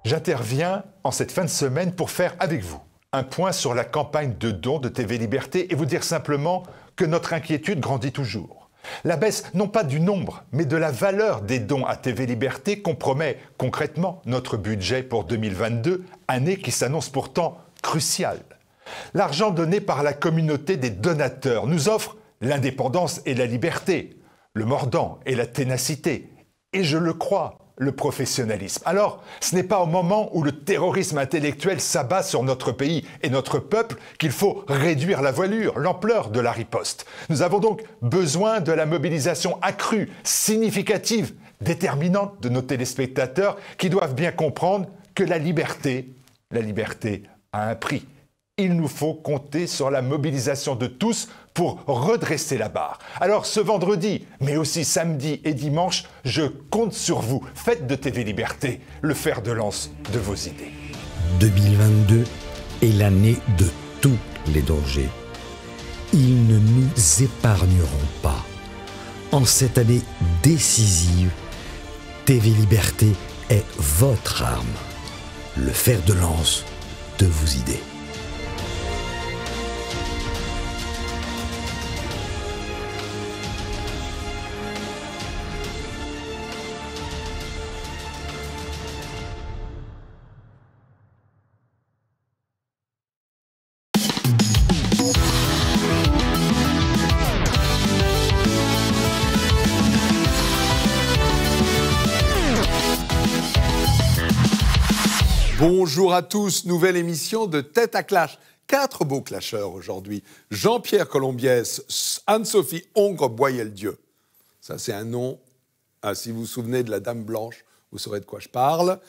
J'interviens en cette fin de semaine pour faire avec vous un point sur la campagne de dons de TV Liberté et vous dire simplement que notre inquiétude grandit toujours. La baisse non pas du nombre, mais de la valeur des dons à TV Liberté compromet concrètement notre budget pour 2022, année qui s'annonce pourtant cruciale. L'argent donné par la communauté des donateurs nous offre l'indépendance et la liberté, le mordant et la ténacité, et je le crois, le professionnalisme. Alors, ce n'est pas au moment où le terrorisme intellectuel s'abat sur notre pays et notre peuple qu'il faut réduire la voilure, l'ampleur de la riposte. Nous avons donc besoin de la mobilisation accrue, significative, déterminante de nos téléspectateurs qui doivent bien comprendre que la liberté a un prix. Il nous faut compter sur la mobilisation de tous pour redresser la barre. Alors ce vendredi, mais aussi samedi et dimanche, je compte sur vous. Faites de TV Liberté le fer de lance de vos idées. 2022 est l'année de tous les dangers. Ils ne nous épargneront pas. En cette année décisive, TV Liberté est votre arme. Le fer de lance de vos idées. Bonjour à tous, nouvelle émission de Tête à Clash. 4 beaux clasheurs aujourd'hui. Jean-Pierre Colombiès, Anne-Sophie Hongre-Boyel-Dieu. Ça, c'est un nom. Si vous vous souvenez de la Dame Blanche, vous saurez de quoi je parle.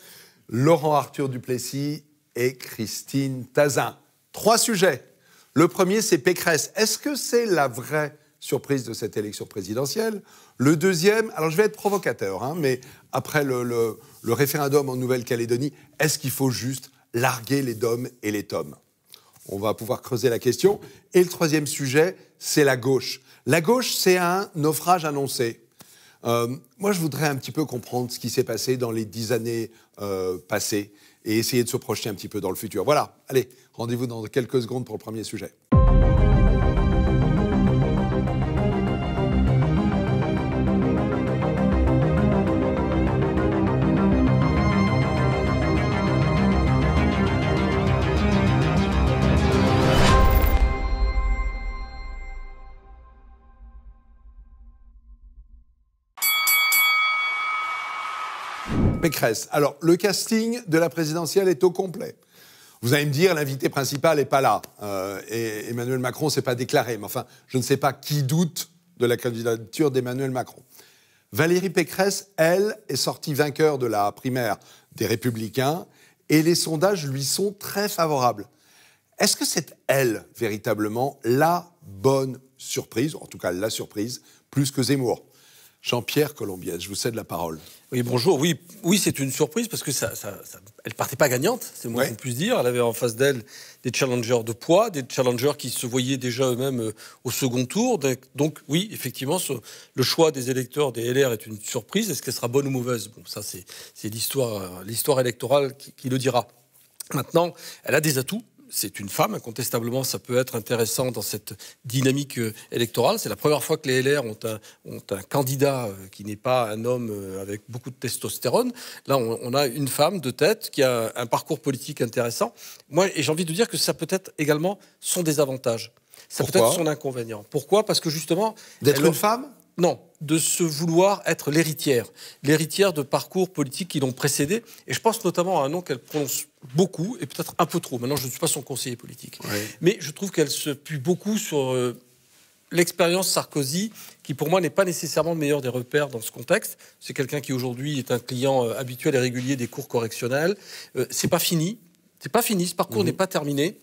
Laurent Arthur Duplessis et Christine Tazin. 3 sujets. Le premier, c'est Pécresse. Est-ce que c'est la vraie surprise de cette élection présidentielle? Le deuxième, alors je vais être provocateur, mais après le référendum en Nouvelle-Calédonie, est-ce qu'il faut juste larguer les DOM et les TOM? On va pouvoir creuser la question. Et le troisième sujet, c'est la gauche. La gauche, c'est un naufrage annoncé. Moi, je voudrais un petit peu comprendre ce qui s'est passé dans les 10 années passées et essayer de se projeter un petit peu dans le futur. Voilà, allez, rendez-vous dans quelques secondes pour le premier sujet. Pécresse. Alors, le casting de la présidentielle est au complet. Vous allez me dire, l'invité principal n'est pas là. Et Emmanuel Macron ne s'est pas déclaré. Mais enfin, je ne sais pas qui doute de la candidature d'Emmanuel Macron. Valérie Pécresse, elle, est sortie vainqueur de la primaire des Républicains et les sondages lui sont très favorables. Est-ce que c'est elle, véritablement, la bonne surprise, en tout cas la surprise, plus que Zemmour? Jean-Pierre Colombiès, je vous cède la parole. Oui, bonjour. Oui, c'est une surprise parce que elle partait pas gagnante, c'est le moins qu'on puisse dire. Elle avait en face d'elle des challengers de poids, des challengers qui se voyaient déjà eux-mêmes au second tour. Donc oui, effectivement, le choix des électeurs des LR est une surprise. Est-ce qu'elle sera bonne ou mauvaise? Bon, ça c'est l'histoire électorale qui le dira. Maintenant, elle a des atouts. C'est une femme, incontestablement, ça peut être intéressant dans cette dynamique électorale. C'est la première fois que les LR ont un candidat qui n'est pas un homme avec beaucoup de testostérone. Là, on a une femme de tête qui a un parcours politique intéressant. Et j'ai envie de dire que ça peut être également son désavantage. Ça peut être son inconvénient. Pourquoi? Parce que justement... D'être une femme? Non, de se vouloir être l'héritière de parcours politiques qui l'ont précédée. Et je pense notamment à un nom qu'elle prononce beaucoup, et peut-être un peu trop. Maintenant, je ne suis pas son conseiller politique. Oui. Mais je trouve qu'elle se pue beaucoup sur l'expérience Sarkozy, qui pour moi n'est pas nécessairement le meilleur des repères dans ce contexte. C'est quelqu'un qui aujourd'hui est un client habituel et régulier des cours correctionnels. C'est pas fini. Ce parcours n'est pas terminé.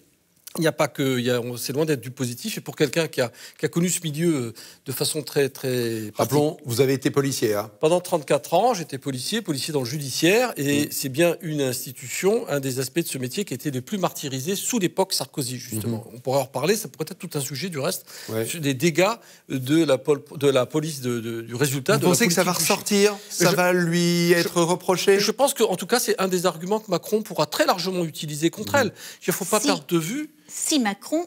Il n'y a pas que, c'est loin d'être du positif. Et pour quelqu'un qui a connu ce milieu de façon très, très... Rappelons, vous avez été policier. Hein. Pendant 34 ans, j'étais policier dans le judiciaire. Et c'est bien une institution, un des aspects de ce métier qui a été le plus martyrisé sous l'époque Sarkozy, justement. On pourrait en reparler, ça pourrait être tout un sujet du reste, sur des dégâts de la police du résultat. Vous pensez que ça va ressortir? Ça va lui être reproché? Je pense qu'en tout cas, c'est un des arguments que Macron pourra très largement utiliser contre elle. Il ne faut pas perdre de vue... Si Macron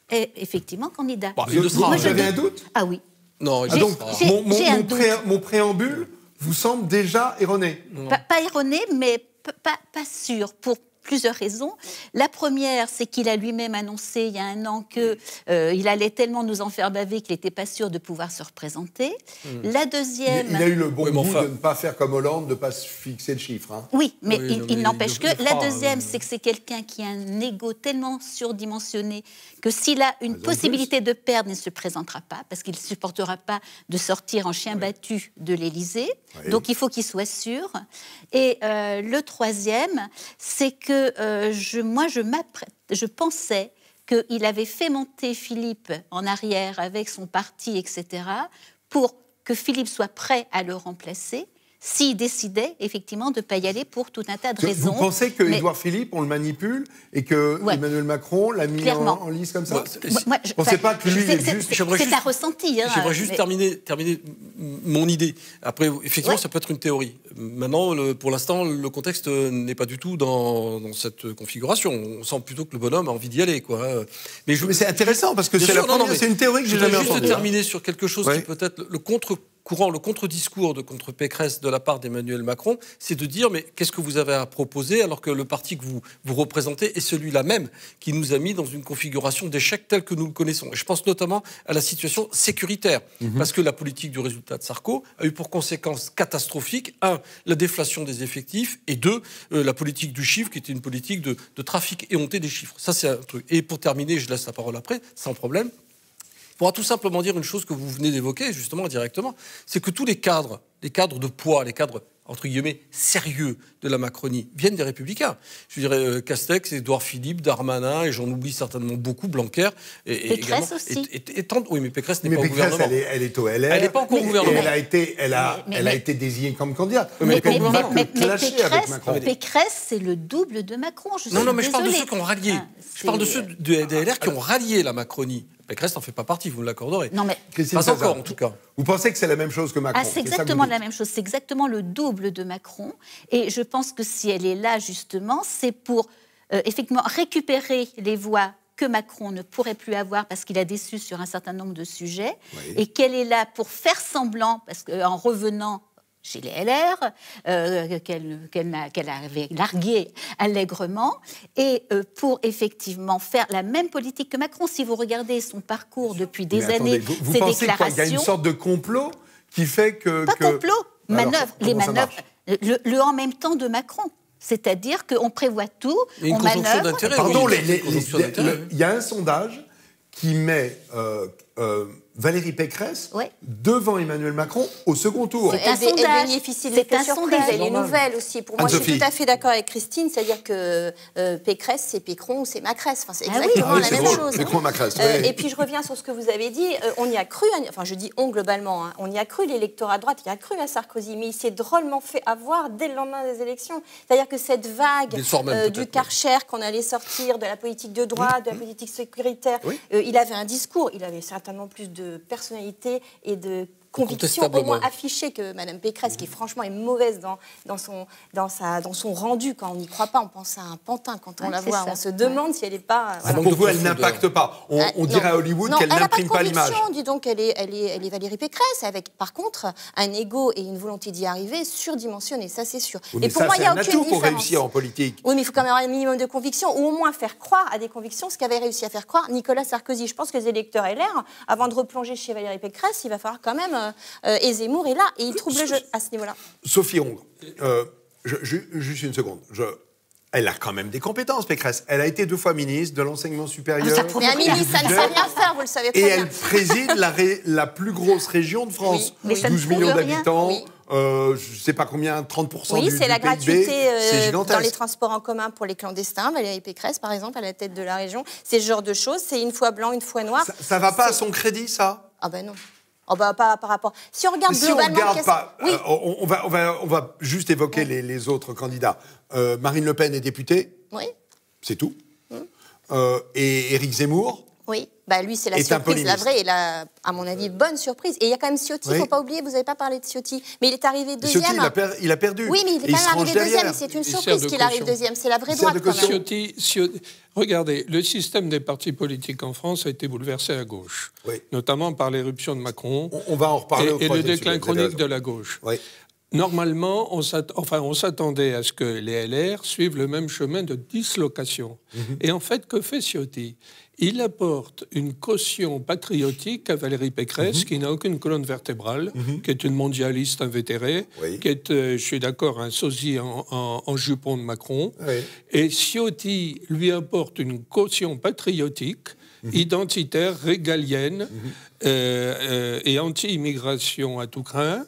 est effectivement candidat. Vous avez un doute? Ah oui. Non, donc, mon préambule vous semble déjà erroné? Pas erroné, mais pas sûr, pour plusieurs raisons. La première, c'est qu'il a lui-même annoncé il y a un an qu'il allait tellement nous en faire baver qu'il n'était pas sûr de pouvoir se représenter. La deuxième... Il a eu le bon goût de ne pas faire comme Hollande, de ne pas se fixer le chiffre. Hein. Oui, mais il n'empêche que... La deuxième, c'est que c'est quelqu'un qui a un ego tellement surdimensionné que s'il a une possibilité de perdre, il ne se présentera pas, parce qu'il ne supportera pas de sortir en chien battu de l'Élysée. Oui. Donc il faut qu'il soit sûr. Et le troisième, c'est que je pensais qu'il avait fait monter Philippe en arrière avec son parti, etc., pour que Philippe soit prêt à le remplacer s'il décidait effectivement de ne pas y aller pour tout un tas de raisons. Vous pensez que Édouard Philippe, on le manipule et que Emmanuel Macron l'a mis en lice comme ça? Je ne pensais pas que lui est juste... C'est un ressenti. Hein, j'aimerais juste terminer mon idée. Après, effectivement, ça peut être une théorie. Maintenant, pour l'instant, le contexte n'est pas du tout dans cette configuration. On sent plutôt que le bonhomme a envie d'y aller, quoi. Mais c'est intéressant parce que c'est une théorie que j'ai jamais entendue. Je voudrais juste terminer sur quelque chose qui peut être le contre-discours contre Pécresse de la part d'Emmanuel Macron, c'est de dire mais qu'est-ce que vous avez à proposer alors que le parti que vous représentez est celui-là même qui nous a mis dans une configuration d'échec telle que nous le connaissons. Et je pense notamment à la situation sécuritaire, parce que la politique du résultat de Sarko a eu pour conséquence catastrophique, 1, la déflation des effectifs, et 2, la politique du chiffre qui était une politique de trafic éhonté des chiffres. Ça, c'est un truc. Et pour terminer, je laisse la parole après, sans problème. On pourra tout simplement dire une chose que vous venez d'évoquer, justement, directement, c'est que tous les cadres de poids, les cadres, entre guillemets, sérieux de la Macronie, viennent des Républicains. Je dirais Castex, Édouard Philippe, Darmanin, et j'en oublie certainement beaucoup, Blanquer. Pécresse aussi. Oui, mais Pécresse n'est pas au gouvernement. Elle est au LR. Elle n'est pas encore au gouvernement. Elle a été désignée comme candidate. Mais Pécresse, c'est le double de Macron. Non, mais je parle de ceux qui ont rallié. Je parle de ceux des LR qui ont rallié la Macronie. Pécresse n'en fait pas partie, vous me l'accorderez. Non, mais... Pas encore, en tout cas. Vous pensez que c'est la même chose que Macron? C'est exactement la même chose. C'est exactement le double de Macron. Et je pense que si elle est là, justement, c'est pour, effectivement, récupérer les voix que Macron ne pourrait plus avoir parce qu'il a déçu sur un certain nombre de sujets. Oui. Et qu'elle est là pour faire semblant, parce qu'en revenant chez les LR, qu'elle avait largué allègrement, et pour effectivement faire la même politique que Macron. Si vous regardez son parcours depuis des années, vous ses pensez déclarations... qu'il y a une sorte de complot qui fait que... Pas complot, manœuvre. Les manœuvres, le en même temps de Macron. C'est-à-dire qu'on prévoit tout, on manœuvre... Pardon, il y a un sondage qui met... Valérie Pécresse devant Emmanuel Macron au second tour. C'est un sondage. Elle bénéficie de l'effet surprise. Elle est nouvelle aussi. Pour moi, je suis tout à fait d'accord avec Christine. C'est-à-dire que Pécresse, c'est Pécron ou c'est Macresse. Enfin, c'est exactement la même chose. Pécron, Macresse. Et puis, je reviens sur ce que vous avez dit. On y a cru, enfin, je dis on globalement, hein, on y a cru, l'électorat à droite, il y a cru à Sarkozy, mais il s'est drôlement fait avoir dès le lendemain des élections. C'est-à-dire que cette vague du Karcher qu'on allait sortir, de la politique de droite, de la politique sécuritaire, il avait un discours, il avait certainement plus de personnalité et de conviction au moins affichée que Mme Pécresse, qui franchement est mauvaise dans son rendu. Quand on n'y croit pas, on pense à un pantin. Quand on la voit, on se demande si elle n'est pas... Voilà. Pour vous, elle n'impacte pas. On dirait à Hollywood qu'elle n'imprime pas l'image. Dis donc, elle est Valérie Pécresse, avec par contre un ego et une volonté d'y arriver surdimensionnée, ça c'est sûr. Oui, et pour moi, il n'y a aucune différence. Pour réussir en politique. Oui, mais il faut quand même avoir un minimum de conviction, ou au moins faire croire à des convictions, ce qu'avait réussi à faire croire Nicolas Sarkozy. Je pense que les électeurs LR, avant de replonger chez Valérie Pécresse, il va falloir quand même... et Zemmour est là, et il trouble le jeu à ce niveau-là. Sophie Hongre, juste une seconde. Elle a quand même des compétences, Pécresse. Elle a été 2 fois ministre de l'enseignement supérieur. Mais un ministre, ça ne sait rien faire, vous le savez très bien. Et elle préside la plus grosse région de France. Oui, 12 millions d'habitants, je ne sais pas combien, 30% oui, du c'est la PIB, gratuité dans les transports en commun pour les clandestins. Valérie Pécresse, par exemple, à la tête de la région. C'est ce genre de choses. C'est une fois blanc, une fois noir. Ça ne va pas à son crédit, ça? Ah ben non. Oh bah, pas par rapport. Si on regarde globalement... Oui. On va juste évoquer les autres candidats. Marine Le Pen est députée. Oui. C'est tout. Et Éric Zemmour. Oui, bah lui c'est la surprise, la vraie et la, à mon avis, bonne surprise. Et il y a quand même Ciotti, il ne faut pas oublier, vous n'avez pas parlé de Ciotti, mais il est arrivé deuxième. Ciotti, il a perdu. Oui, mais il est quand même arrivé deuxième, c'est une surprise qu'il arrive deuxième, c'est la vraie droite quand même. Ciotti, regardez, le système des partis politiques en France a été bouleversé à gauche, notamment par l'éruption de Macron. On va en reparler et le déclin chronique de la gauche. Oui. Normalement, on s'attendait à ce que les LR suivent le même chemin de dislocation. Et en fait, que fait Ciotti? Il apporte une caution patriotique à Valérie Pécresse, qui n'a aucune colonne vertébrale, qui est une mondialiste invétérée, qui est, je suis d'accord, un sosie en jupon de Macron. Et Ciotti lui apporte une caution patriotique, identitaire, régalienne et anti-immigration à tout craint.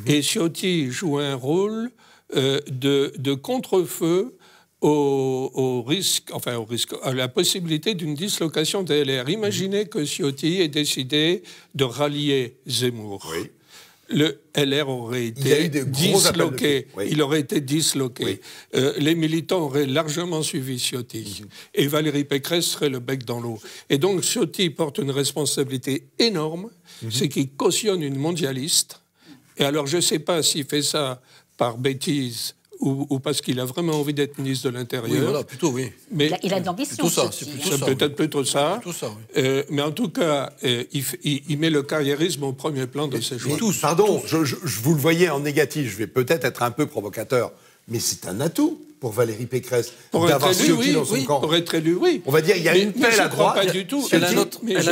Et Ciotti joue un rôle de contre-feu au risque, à la possibilité d'une dislocation des LR. Imaginez que Ciotti ait décidé de rallier Zemmour. Oui. Le LR aurait été disloqué. Il aurait été disloqué. Les militants auraient largement suivi Ciotti. Et Valérie Pécresse serait le bec dans l'eau. Et donc Ciotti porte une responsabilité énorme, c'est qu'il cautionne une mondialiste. Et alors je ne sais pas s'il fait ça par bêtise ou parce qu'il a vraiment envie d'être ministre de l'Intérieur. Oui, voilà, plutôt, oui. Mais il a de l'ambition. C'est peut-être plutôt ça. Mais en tout cas, il met le carriérisme au premier plan de ses choix. Pardon, je vous le voyais en négatif, je vais peut-être être un peu provocateur, mais c'est un atout pour Valérie Pécresse d'avoir Ciotti dans son camp. Pour être élu, oui. On va dire, il y a une pelle à droite. Pas du tout. Elle a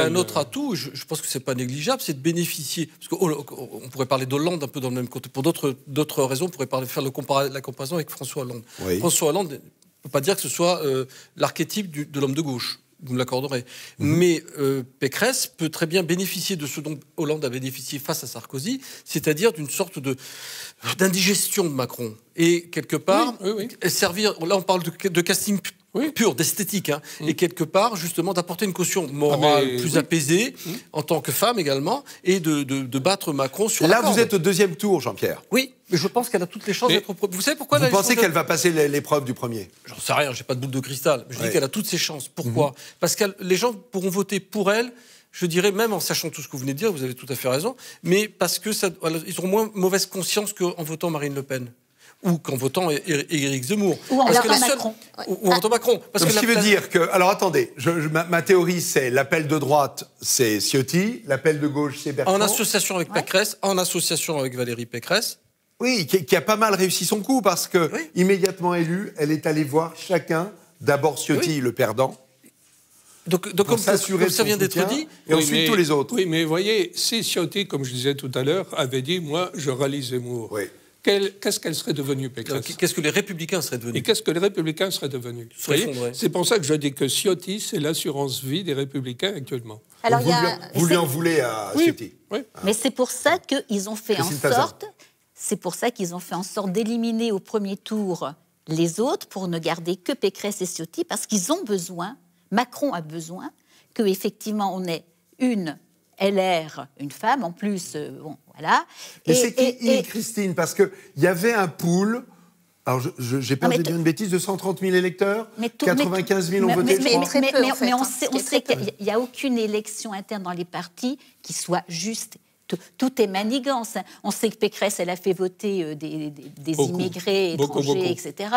un autre atout, je pense que c'est pas négligeable, c'est de bénéficier. Parce qu'on pourrait parler d'Hollande un peu dans le même côté. Pour d'autres raisons, on pourrait faire la comparaison avec François Hollande. François Hollande, on ne peut pas dire que ce soit l'archétype de l'homme de gauche. Vous me l'accorderez. Mais Pécresse peut très bien bénéficier de ce dont Hollande a bénéficié face à Sarkozy, c'est-à-dire d'une sorte d'indigestion de Macron. Et quelque part, servir... Là, on parle de casting pur, d'esthétique. Et quelque part, justement, d'apporter une caution morale plus apaisée, en tant que femme également, et de battre Macron sur la corde. Là, vous êtes au deuxième tour, Jean-Pierre. Oui, mais je pense qu'elle a toutes les chances d'être... Vous savez pourquoi vous pensez qu'elle va passer l'épreuve du premier? J'en sais rien, j'ai pas de boule de cristal. Je dis qu'elle a toutes ses chances. Pourquoi? Parce que les gens pourront voter pour elle, je dirais, même en sachant tout ce que vous venez de dire, vous avez tout à fait raison, mais parce que ils auront moins mauvaise conscience qu'en votant Marine Le Pen. Ou qu'en votant Éric Zemmour. Ou en votant Macron. Ou en votant Macron. Parce que ce qui veut dire que... Alors attendez, ma théorie, c'est l'appel de droite, c'est Ciotti, l'appel de gauche, c'est Bertrand. En association avec Pécresse, en association avec Valérie Pécresse. Oui, qui a pas mal réussi son coup, parce que immédiatement élue, elle est allée voir chacun, d'abord Ciotti, le perdant. Donc comme ça vient d'être dit... Et ensuite tous les autres. Oui, mais vous voyez, si Ciotti, comme je disais tout à l'heure, avait dit « moi, je rallie Zemmour », qu'est-ce qu'elle serait devenue, Pécresse? Qu'est-ce que les Républicains seraient devenus? Et qu'est-ce que les Républicains seraient devenus? C'est pour ça que je dis que Ciotti, c'est l'assurance vie des Républicains actuellement. Alors, vous lui en voulez à Ciotti? Oui. Mais c'est pour ça qu'ils ont fait en sorte... C'est pour ça qu'ils ont fait en sorte d'éliminer au premier tour les autres pour ne garder que Pécresse et Ciotti, parce qu'ils ont besoin, Macron a besoin, qu'effectivement on ait une LR, une femme, en plus, voilà. Mais c'est qui Christine? Parce qu'il y avait un pool, alors j'ai peur de dire une bêtise, de 130 000 électeurs, 95 000 ont voté, je crois. Mais on sait qu'il n'y a aucune élection interne dans les partis qui soit juste. Tout est manigance. On sait que Pécresse, elle a fait voter des immigrés étrangers, etc.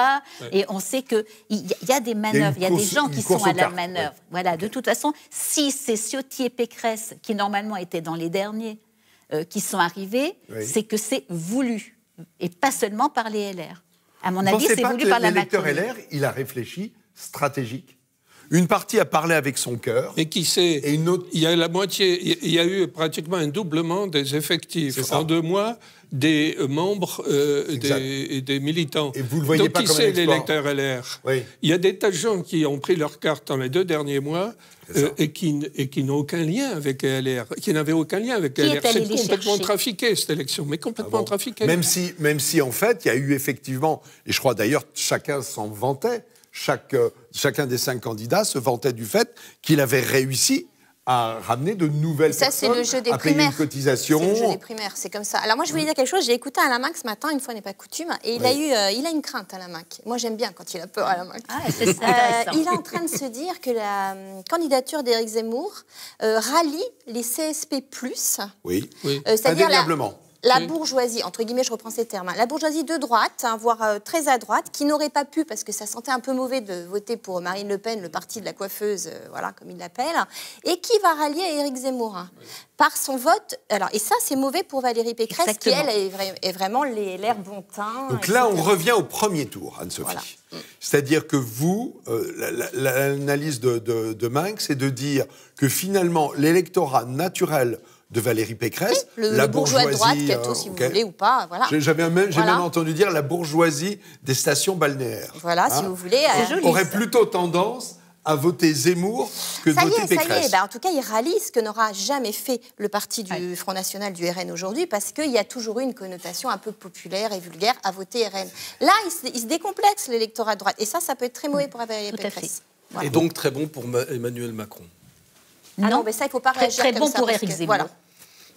Et on sait qu'il y a des manœuvres, il y a des gens qui sont à la manœuvre. Voilà. De toute façon, si c'est Ciotti et Pécresse, qui normalement étaient dans les derniers, qui sont arrivés, c'est que c'est voulu, et pas seulement par les LR. À mon avis, c'est voulu par la Macron. L'électeur LR, il a réfléchi stratégique. Une partie a parlé avec son cœur. Et qui sait, et une autre... il y a la moitié, il y a eu pratiquement un doublement des effectifs en 2 mois des membres et des militants. Et vous le voyez pas comme un exploit. Donc, qui c'est l'électeur LR? Oui. Il y a des tas de gens qui ont pris leur carte dans les 2 derniers mois et qui n'ont aucun lien avec LR, qui n'avaient aucun lien avec LR. C'est complètement trafiqué, cette élection, mais complètement trafiqué. Même si, en fait, il y a eu effectivement, et je crois d'ailleurs chacun s'en vantait, chacun des 5 candidats se vantait du fait qu'il avait réussi à ramener de nouvelles personnes, le jeu des à payer une cotisation. C'est le jeu des primaires, c'est comme ça. Alors moi, je voulais dire quelque chose. J'ai écouté Alain Minc ce matin, une fois n'est pas coutume, et il a une crainte, Alain Minc. Moi, j'aime bien quand il a peur, Alain Minc. C'est intéressant. Il est en train de se dire que la candidature d'Éric Zemmour rallie les CSP+. Oui, indéniablement. La bourgeoisie, entre guillemets, je reprends ces termes, la bourgeoisie de droite, voire très à droite, qui n'aurait pas pu, parce que ça sentait un peu mauvais de voter pour Marine Le Pen, le parti de la coiffeuse, voilà, comme il l'appelle, et qui va rallier à Éric Zemmour par son vote. Alors, et ça, c'est mauvais pour Valérie Pécresse, exactement, qui, elle, est vraiment l'air bon teint. Donc là, on revient au premier tour, Anne-Sophie. Voilà. C'est-à-dire que vous, l'analyse de Minc, c'est de dire que finalement, l'électorat naturel de Valérie Pécresse, la bourgeoisie de droite, Cato, si vous voulez, ou pas, voilà. J'ai même entendu dire la bourgeoisie des stations balnéaires. Voilà, si vous voulez. Aurait plutôt tendance à voter Zemmour que de voter Pécresse. Ça y est, en tout cas, il rallie ce que n'aura jamais fait le parti du Front National, du RN aujourd'hui, parce qu'il y a toujours eu une connotation un peu populaire et vulgaire à voter RN. Là, il se décomplexe, l'électorat de droite, et ça peut être très mauvais pour Valérie Pécresse. Voilà. Et donc très bon pour Emmanuel Macron. Non, mais ça, il ne faut pas réagir très comme bon ça. pour Éric Zemmour. Voilà.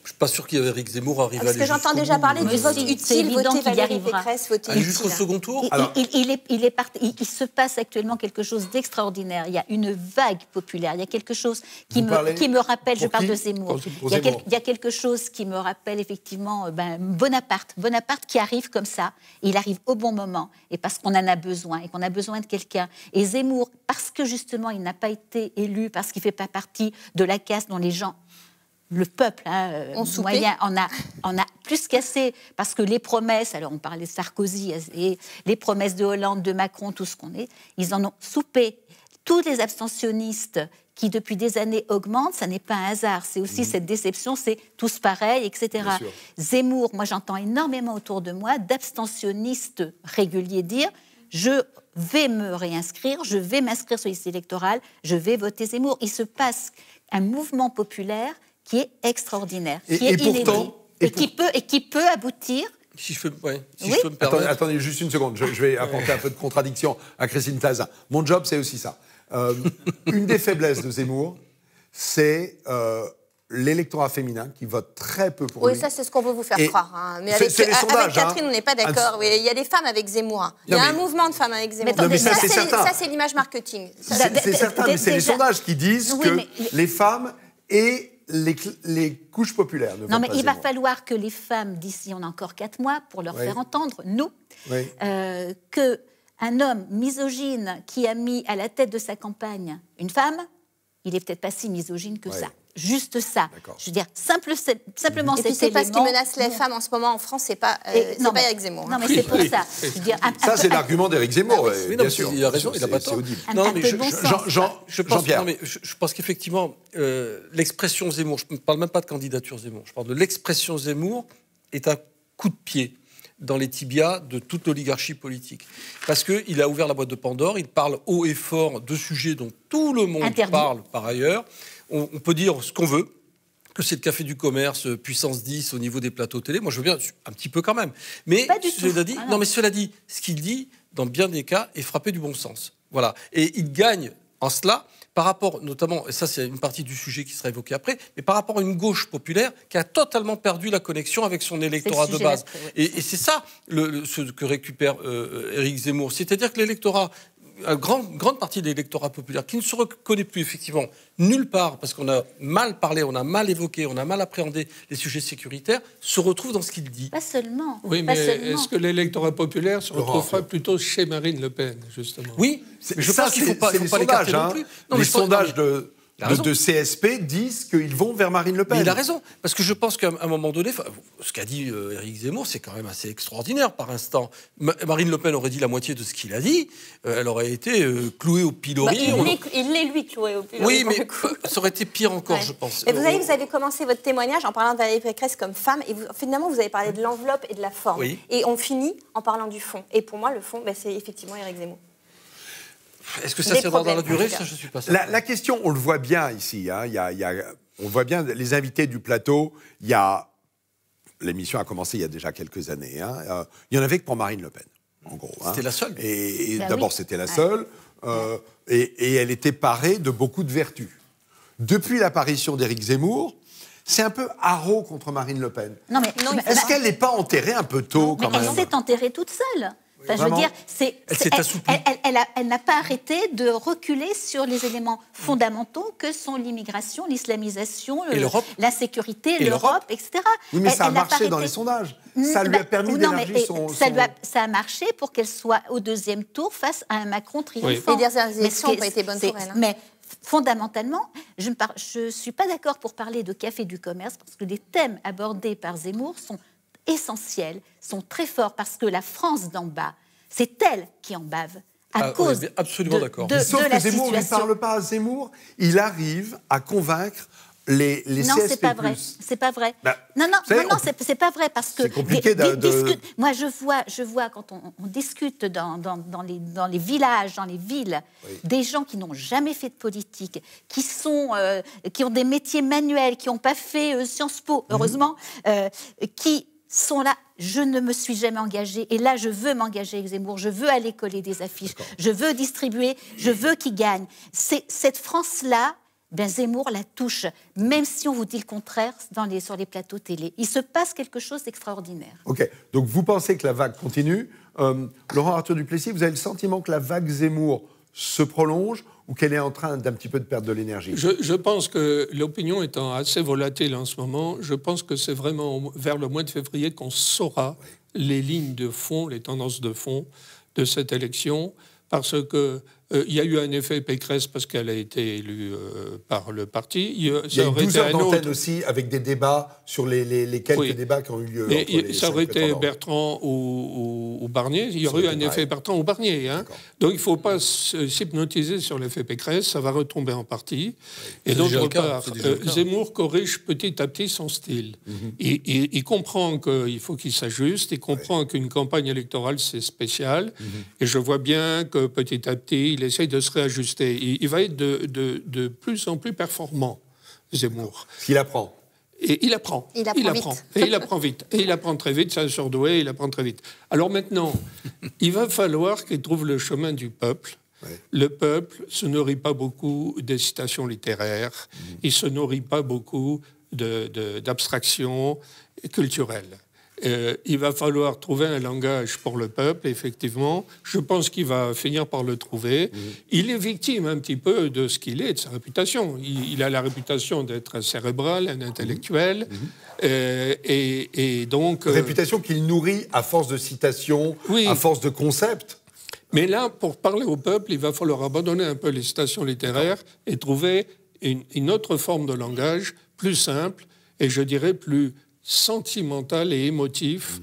Je ne suis pas sûr qu'Éric Zemmour arrive à aller jusqu'au bout. Parce que j'entends déjà parler du vote utile, voter Valérie Pécresse, voter utile. Jusqu'au second tour. Il se passe actuellement quelque chose d'extraordinaire. Il y a une vague populaire. Il y a quelque chose qui me rappelle, je parle de Zemmour. Il y a quelque chose qui me rappelle effectivement Bonaparte. Bonaparte qui arrive comme ça, il arrive au bon moment, et parce qu'on en a besoin, et qu'on a besoin de quelqu'un. Et Zemmour, parce que justement il n'a pas été élu, parce qu'il ne fait pas partie de la caste dont les gens... Le peuple moyen en a plus qu'assez, parce que les promesses, alors on parlait de Sarkozy, et les promesses de Hollande, de Macron, tout ce qu'on est, ils en ont soupé. Tous les abstentionnistes qui depuis des années augmentent, ça n'est pas un hasard, c'est aussi cette déception, c'est tous pareils, etc. Zemmour, moi j'entends énormément autour de moi d'abstentionnistes réguliers dire « je vais me réinscrire, je vais m'inscrire sur les listes électorales, je vais voter Zemmour ». Il se passe un mouvement populaire qui est extraordinaire, qui est inédit, qui peut aboutir... Si je peux me permettre... Attendez juste une seconde, je vais apporter un peu de contradiction à Christine Tazin. Mon job, c'est aussi ça. Une des faiblesses de Zemmour, c'est l'électorat féminin qui vote très peu pour lui. Oui, ça, c'est ce qu'on veut vous faire croire. Mais avec Catherine, on n'est pas d'accord. Oui, il y a des femmes avec Zemmour. Il y a un mouvement de femmes avec Zemmour. Mais ça, c'est certain. Ça, c'est l'image marketing. C'est certain, mais c'est les sondages qui disent que les femmes et les couches populaires ne votent pas Zemmour. Il va falloir que les femmes, d'ici, on a encore 4 mois, pour leur faire entendre, nous, qu'un homme misogyne qui a mis à la tête de sa campagne une femme, il n'est peut-être pas si misogyne que ça. Juste ça. Je veux dire, simplement cet élément... Et puis c'est pas ce qui menace les femmes en ce moment en France, c'est pas Éric Zemmour. Non, mais c'est pour ça. Je veux dire, ça, c'est l'argument d'Éric Zemmour, bien sûr. Il a raison, il n'a pas tort. Jean-Pierre. Je pense qu'effectivement, l'expression Zemmour, je ne parle même pas de candidature Zemmour, je parle de l'expression Zemmour est un coup de pied dans les tibias de toute l'oligarchie politique. Parce qu'il a ouvert la boîte de Pandore, il parle haut et fort de sujets dont tout le monde parle par ailleurs. On peut dire ce qu'on veut, que c'est le café du commerce, puissance 10 au niveau des plateaux télé. Moi, je veux bien, un petit peu quand même. Mais cela dit, ce qu'il dit, dans bien des cas, est frappé du bon sens. Voilà. Et il gagne en cela par rapport, notamment, et ça c'est une partie du sujet qui sera évoquée après, mais par rapport à une gauche populaire qui a totalement perdu la connexion avec son électorat de base. Et c'est ça ce que récupère Éric Zemmour. C'est-à-dire que l'électorat... Une grande partie de l'électorat populaire qui ne se reconnaît plus effectivement nulle part parce qu'on a mal parlé, on a mal évoqué, on a mal appréhendé les sujets sécuritaires, se retrouve dans ce qu'il dit. Pas seulement. Oui, mais est-ce que l'électorat populaire se retrouverait plutôt chez Marine Le Pen, justement? Oui, mais je pense qu'il ne faut pas l'écarter non plus. Les sondages de de CSP disent qu'ils vont vers Marine Le Pen. Mais il a raison, parce que je pense qu'à un moment donné, ce qu'a dit Éric Zemmour, c'est quand même assez extraordinaire par instant. Marine Le Pen aurait dit la moitié de ce qu'il a dit, elle aurait été clouée au pilori. Il l'est, lui, cloué au pilori. Oui, mais ça aurait été pire encore, je pense. Et vous avez commencé votre témoignage en parlant de Valérie Pécresse comme femme, et finalement, vous avez parlé de l'enveloppe et de la forme. Oui. Et on finit en parlant du fond. Et pour moi, le fond, c'est effectivement Éric Zemmour. Est-ce que ça c'est dans la durée? Ça, je suis pas sûr. La question, on le voit bien ici. Hein, on voit bien les invités du plateau. L'émission a commencé il y a déjà quelques années. Hein, il y en avait que pour Marine Le Pen, en gros. C'était la seule. Et d'abord, c'était la seule. Et elle était parée de beaucoup de vertus. Depuis l'apparition d'Éric Zemmour, c'est un peu haro contre Marine Le Pen. Est-ce qu'elle n'est pas enterrée un peu tôt, quand même? Elle s'est enterrée toute seule. Enfin, je veux dire, elle n'a pas arrêté de reculer sur les éléments fondamentaux que sont l'immigration, l'islamisation, l'insécurité, l'Europe, etc. Oui, mais ça a marché dans les sondages. Ça lui a permis d'élargir son... Ça a marché pour qu'elle soit au deuxième tour face à un Macron triomphant. Les dernières élections n'ont pas été bonnes pour elle. Mais fondamentalement, je ne suis pas d'accord pour parler de café du commerce, parce que les thèmes abordés par Zemmour sont essentiels, sont très forts, parce que la France d'en bas, c'est elle qui en bave à cause absolument d'accord. Sauf que Zemmour ne lui parle pas à Zemmour, il arrive à convaincre les non, CSP+. c'est pas vrai. C'est pas vrai. C'est pas vrai, parce que c'est compliqué moi je vois quand on discute dans les villages, dans les villes, des gens qui n'ont jamais fait de politique, qui ont des métiers manuels, qui n'ont pas fait Sciences Po, heureusement, qui sont là. Je ne me suis jamais engagée, et là je veux m'engager avec Zemmour, je veux aller coller des affiches, je veux distribuer, je veux qu'il gagne. Cette France-là, Zemmour la touche, même si on vous dit le contraire sur les plateaux télé. Il se passe quelque chose d'extraordinaire. Ok, donc vous pensez que la vague continue. Laurent Arthur Duplessis, vous avez le sentiment que la vague Zemmour se prolonge ou qu'elle est en train d'un petit peu de perdre de l'énergie? Je pense que l'opinion étant assez volatile en ce moment, je pense que c'est vraiment vers le mois de février qu'on saura les lignes de fond, les tendances de fond de cette élection, parce que il y a eu un effet Pécresse parce qu'elle a été élue par le parti. Il y a eu 12 heures d'antenne aussi, avec des débats sur les quelques débats qui ont eu lieu. Et ça aurait été Bertrand ou Barnier. Il y aurait eu un effet Bertrand ou Barnier. Hein. Donc il ne faut pas s'hypnotiser sur l'effet Pécresse, ça va retomber en partie. Et d'autre part, Zemmour corrige petit à petit son style. Il comprend qu'il faut qu'il s'ajuste, il comprend qu'une campagne électorale, c'est spécial. Et je vois bien que petit à petit, il essaye de se réajuster. Il va être de plus en plus performant, Zemmour. Il apprend. Et il apprend. Il apprend vite. Et il apprend vite. Et il apprend très vite, c'est un surdoué, il apprend très vite. Alors maintenant, il va falloir qu'il trouve le chemin du peuple. Le peuple se nourrit pas beaucoup des citations littéraires, il se nourrit pas beaucoup d'abstractions culturelles. Il va falloir trouver un langage pour le peuple, effectivement. Je pense qu'il va finir par le trouver. Il est victime un petit peu de ce qu'il est, de sa réputation. Il a la réputation d'être un cérébral, un intellectuel. Et donc... réputation qu'il nourrit à force de citations, à force de concepts. Mais là, pour parler au peuple, il va falloir abandonner un peu les citations littéraires et trouver une autre forme de langage plus simple et, je dirais, plus sentimental et émotif,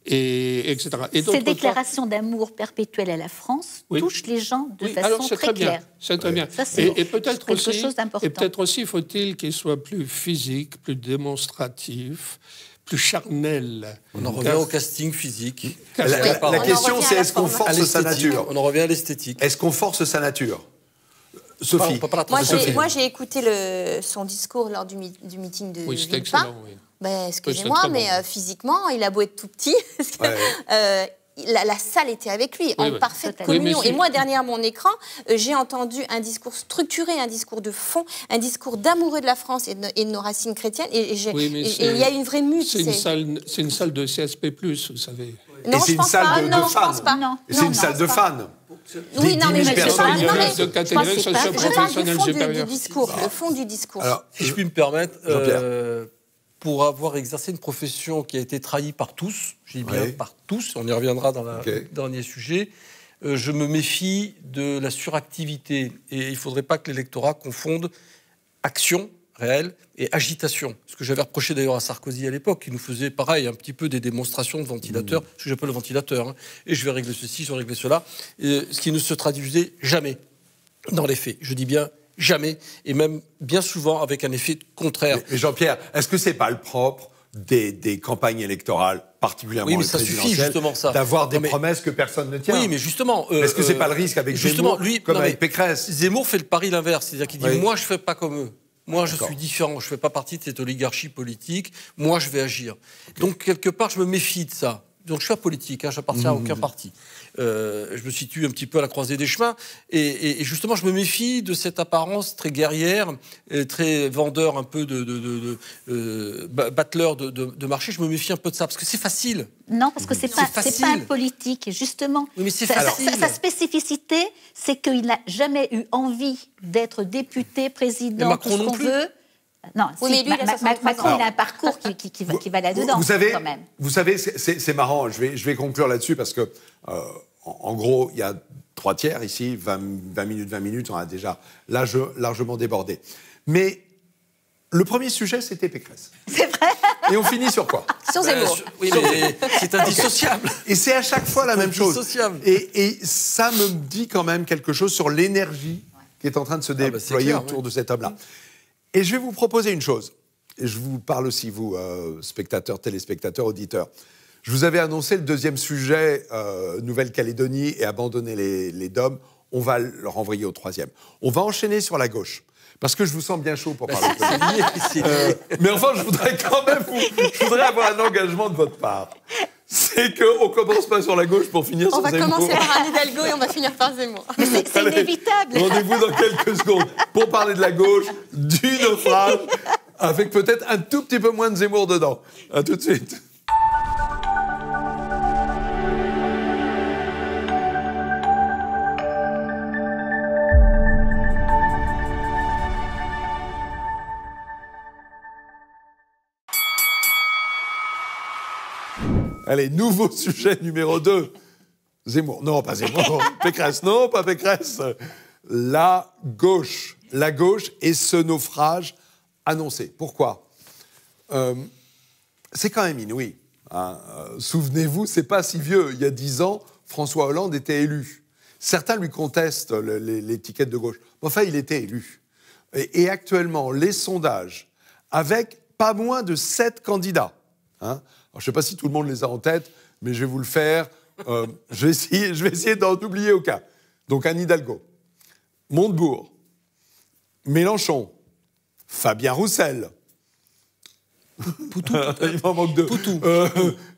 etc. Et ces déclarations d'amour perpétuel à la France touchent les gens de façon très claire. C'est très bien. Ça, et peut-être aussi, faut-il qu'il soit plus physique, plus démonstratif, plus charnel. On en revient au casting physique. La question, c'est est-ce qu'on force sa nature? On en revient à l'esthétique. Est-ce qu'on force sa nature? Sophie. Moi, j'ai écouté son discours lors du meeting de Oui, c'était excellent, excusez-moi, mais physiquement, il a beau être tout petit. La salle était avec lui, en parfaite communion. Et moi, derrière mon écran, j'ai entendu un discours structuré, un discours de fond, un discours d'amoureux de la France et de nos racines chrétiennes. Et il y a une vraie mute. C'est une salle de CSP+, vous savez. Non, c'est une salle de fans. C'est une salle de fans. Oui, non, mais je parle du discours, le fond du discours. Alors, si je puis me permettre, pour avoir exercé une profession qui a été trahie par tous, je dis bien par tous, on y reviendra dans le dernier sujet, je me méfie de la suractivité. Et il ne faudrait pas que l'électorat confonde action réelle et agitation. Ce que j'avais reproché d'ailleurs à Sarkozy à l'époque, qui nous faisait pareil, un petit peu des démonstrations de ventilateurs, ce que j'appelle le ventilateur, et je vais régler ceci, je vais régler cela, ce qui ne se traduisait jamais dans les faits. Je dis bien jamais, et même bien souvent avec un effet contraire. Mais Jean-Pierre, est-ce que c'est pas le propre des campagnes électorales, particulièrement les présidentielles, d'avoir des promesses que personne ne tient? Oui, mais justement... est-ce que c'est pas le risque avec Zemmour, comme avec Pécresse? Zemmour fait le pari l'inverse, c'est-à-dire qu'il dit « moi, je fais pas comme eux ». Moi, je suis différent, je ne fais pas partie de cette oligarchie politique, moi, je vais agir. Okay. Donc, quelque part, je me méfie de ça. Donc, je suis apolitique, je n'appartiens à aucun parti. Je me situe un petit peu à la croisée des chemins. Et justement, je me méfie de cette apparence très guerrière, très vendeur un peu battleur de marché. Je me méfie un peu de ça, parce que c'est facile. Non, parce que c'est pas un politique, justement. Oui, mais c'est facile. Sa spécificité, c'est qu'il n'a jamais eu envie d'être député, président, tout ce qu'on veut. Non, oui, mais lui, Macron, il a un parcours qui va là-dedans, quand même. Vous savez, c'est marrant, je vais conclure là-dessus, parce que, en gros, il y a 3 tiers ici, 20 minutes, on a déjà largement débordé. Mais le premier sujet, c'était Pécresse. C'est vrai. Et on finit sur quoi? Sur Zemmour. Oui, mais c'est indissociable. Et c'est à chaque fois la même chose. Et ça me dit quand même quelque chose sur l'énergie qui est en train de se déployer autour de cet homme-là. Et je vais vous proposer une chose, et je vous parle aussi, vous, spectateurs, téléspectateurs, auditeurs. Je vous avais annoncé le deuxième sujet, Nouvelle-Calédonie et abandonner les DOM. On va le renvoyer au troisième. On va enchaîner sur la gauche, parce que je vous sens bien chaud pour parler de mais enfin, je voudrais quand même avoir un engagement de votre part. C'est qu'on ne commence pas sur la gauche pour finir sur Zemmour. On va commencer par Anne Hidalgo et on va finir par Zemmour. Mais c'est inévitable. Rendez-vous dans quelques secondes pour parler de la gauche, du naufrage, avec peut-être un tout petit peu moins de Zemmour dedans. À tout de suite. Allez, nouveau sujet numéro 2. Zemmour. Non, pas Zemmour. Pécresse. Non, pas Pécresse. La gauche. La gauche et ce naufrage annoncé. Pourquoi ? C'est quand même inouï. Hein. Souvenez-vous, c'est pas si vieux. Il y a 10 ans, François Hollande était élu. Certains lui contestent l'étiquette de gauche. Enfin, il était élu. Et actuellement, les sondages, avec pas moins de 7 candidats, hein. Alors, je ne sais pas si tout le monde les a en tête, mais je vais vous le faire. Je vais essayer d'en oublier au cas. Donc, Anne Hidalgo, Montebourg, Mélenchon, Fabien Roussel. Poutou. Il m'en manque 2. Poutou.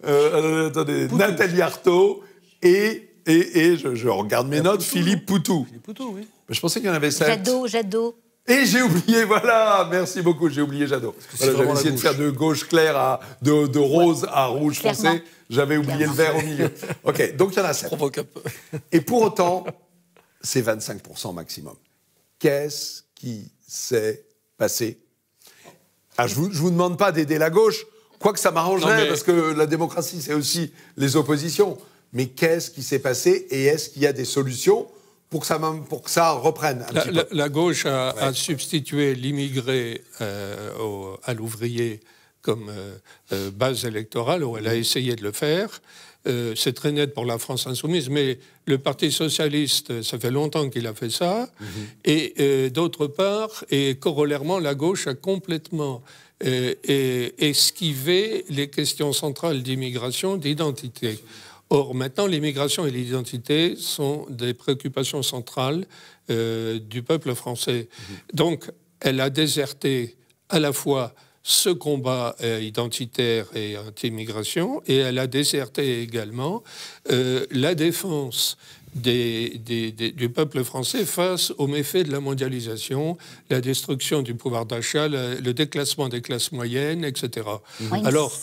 Attendez, Poutou. Nathalie Arthaud et je regarde mes notes, Poutou, Philippe Poutou. Philippe Poutou, oui. Mais je pensais qu'il y en avait 7. Jadot. Et j'ai oublié, voilà, merci beaucoup, j'ai oublié Jadot. Voilà, j'avais essayé de faire de gauche claire de rose à rouge foncé. J'avais oublié le vert au milieu. OK, donc il y en a 7. Provoque un peu. Et pour autant, c'est 25% maximum. Qu'est-ce qui s'est passé ? Alors, je vous demande pas d'aider la gauche, quoique ça m'arrangerait, parce que la démocratie, c'est aussi les oppositions. Mais qu'est-ce qui s'est passé et est-ce qu'il y a des solutions pour que ça reprenne un petit peu. La gauche a substitué l'immigré à l'ouvrier comme base électorale, où elle a essayé de le faire. C'est très net pour la France insoumise, mais le Parti socialiste, ça fait longtemps qu'il a fait ça. Et d'autre part, et corollairement, la gauche a complètement esquivé les questions centrales d'immigration, d'identité. Or, maintenant, l'immigration et l'identité sont des préoccupations centrales du peuple français. Donc, elle a déserté à la fois ce combat identitaire et anti-immigration, et elle a déserté également la défense du peuple français face aux méfaits de la mondialisation, la destruction du pouvoir d'achat, le déclassement des classes moyennes, etc. Alors,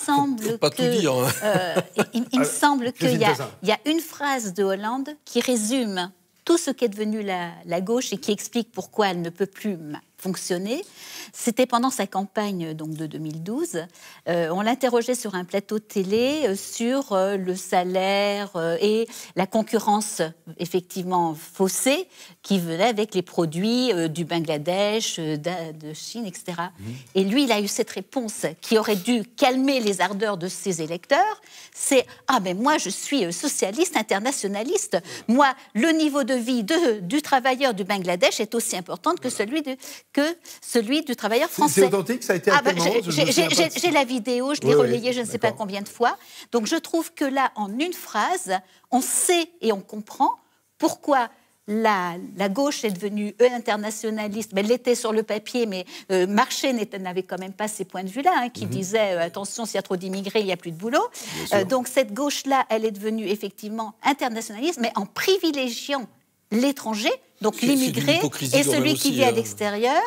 il me semble qu'il y a une phrase de Hollande qui résume tout ce qu'est devenu la gauche et qui explique pourquoi elle ne peut plus fonctionner. C'était pendant sa campagne donc, de 2012. On l'interrogeait sur un plateau de télé sur le salaire et la concurrence effectivement faussée qui venait avec les produits du Bangladesh, de Chine, etc. Et lui, il a eu cette réponse qui aurait dû calmer les ardeurs de ses électeurs. C'est « Ah, mais moi, je suis socialiste, internationaliste. Moi, le niveau de vie du travailleur du Bangladesh est aussi important que celui du travailleur français. » C'est authentique, ça a été à quel moment? J'ai la vidéo, je l'ai relayée je ne sais pas combien de fois. Donc je trouve que là, en une phrase, on sait et on comprend pourquoi la gauche est devenue internationaliste. Elle l'était sur le papier, mais Marché n'avait quand même pas ces points de vue-là, qui disait attention, s'il y a trop d'immigrés, il n'y a plus de boulot. Donc cette gauche-là, elle est devenue effectivement internationaliste, mais en privilégiant l'étranger, donc l'immigré et celui qui vit à l'extérieur,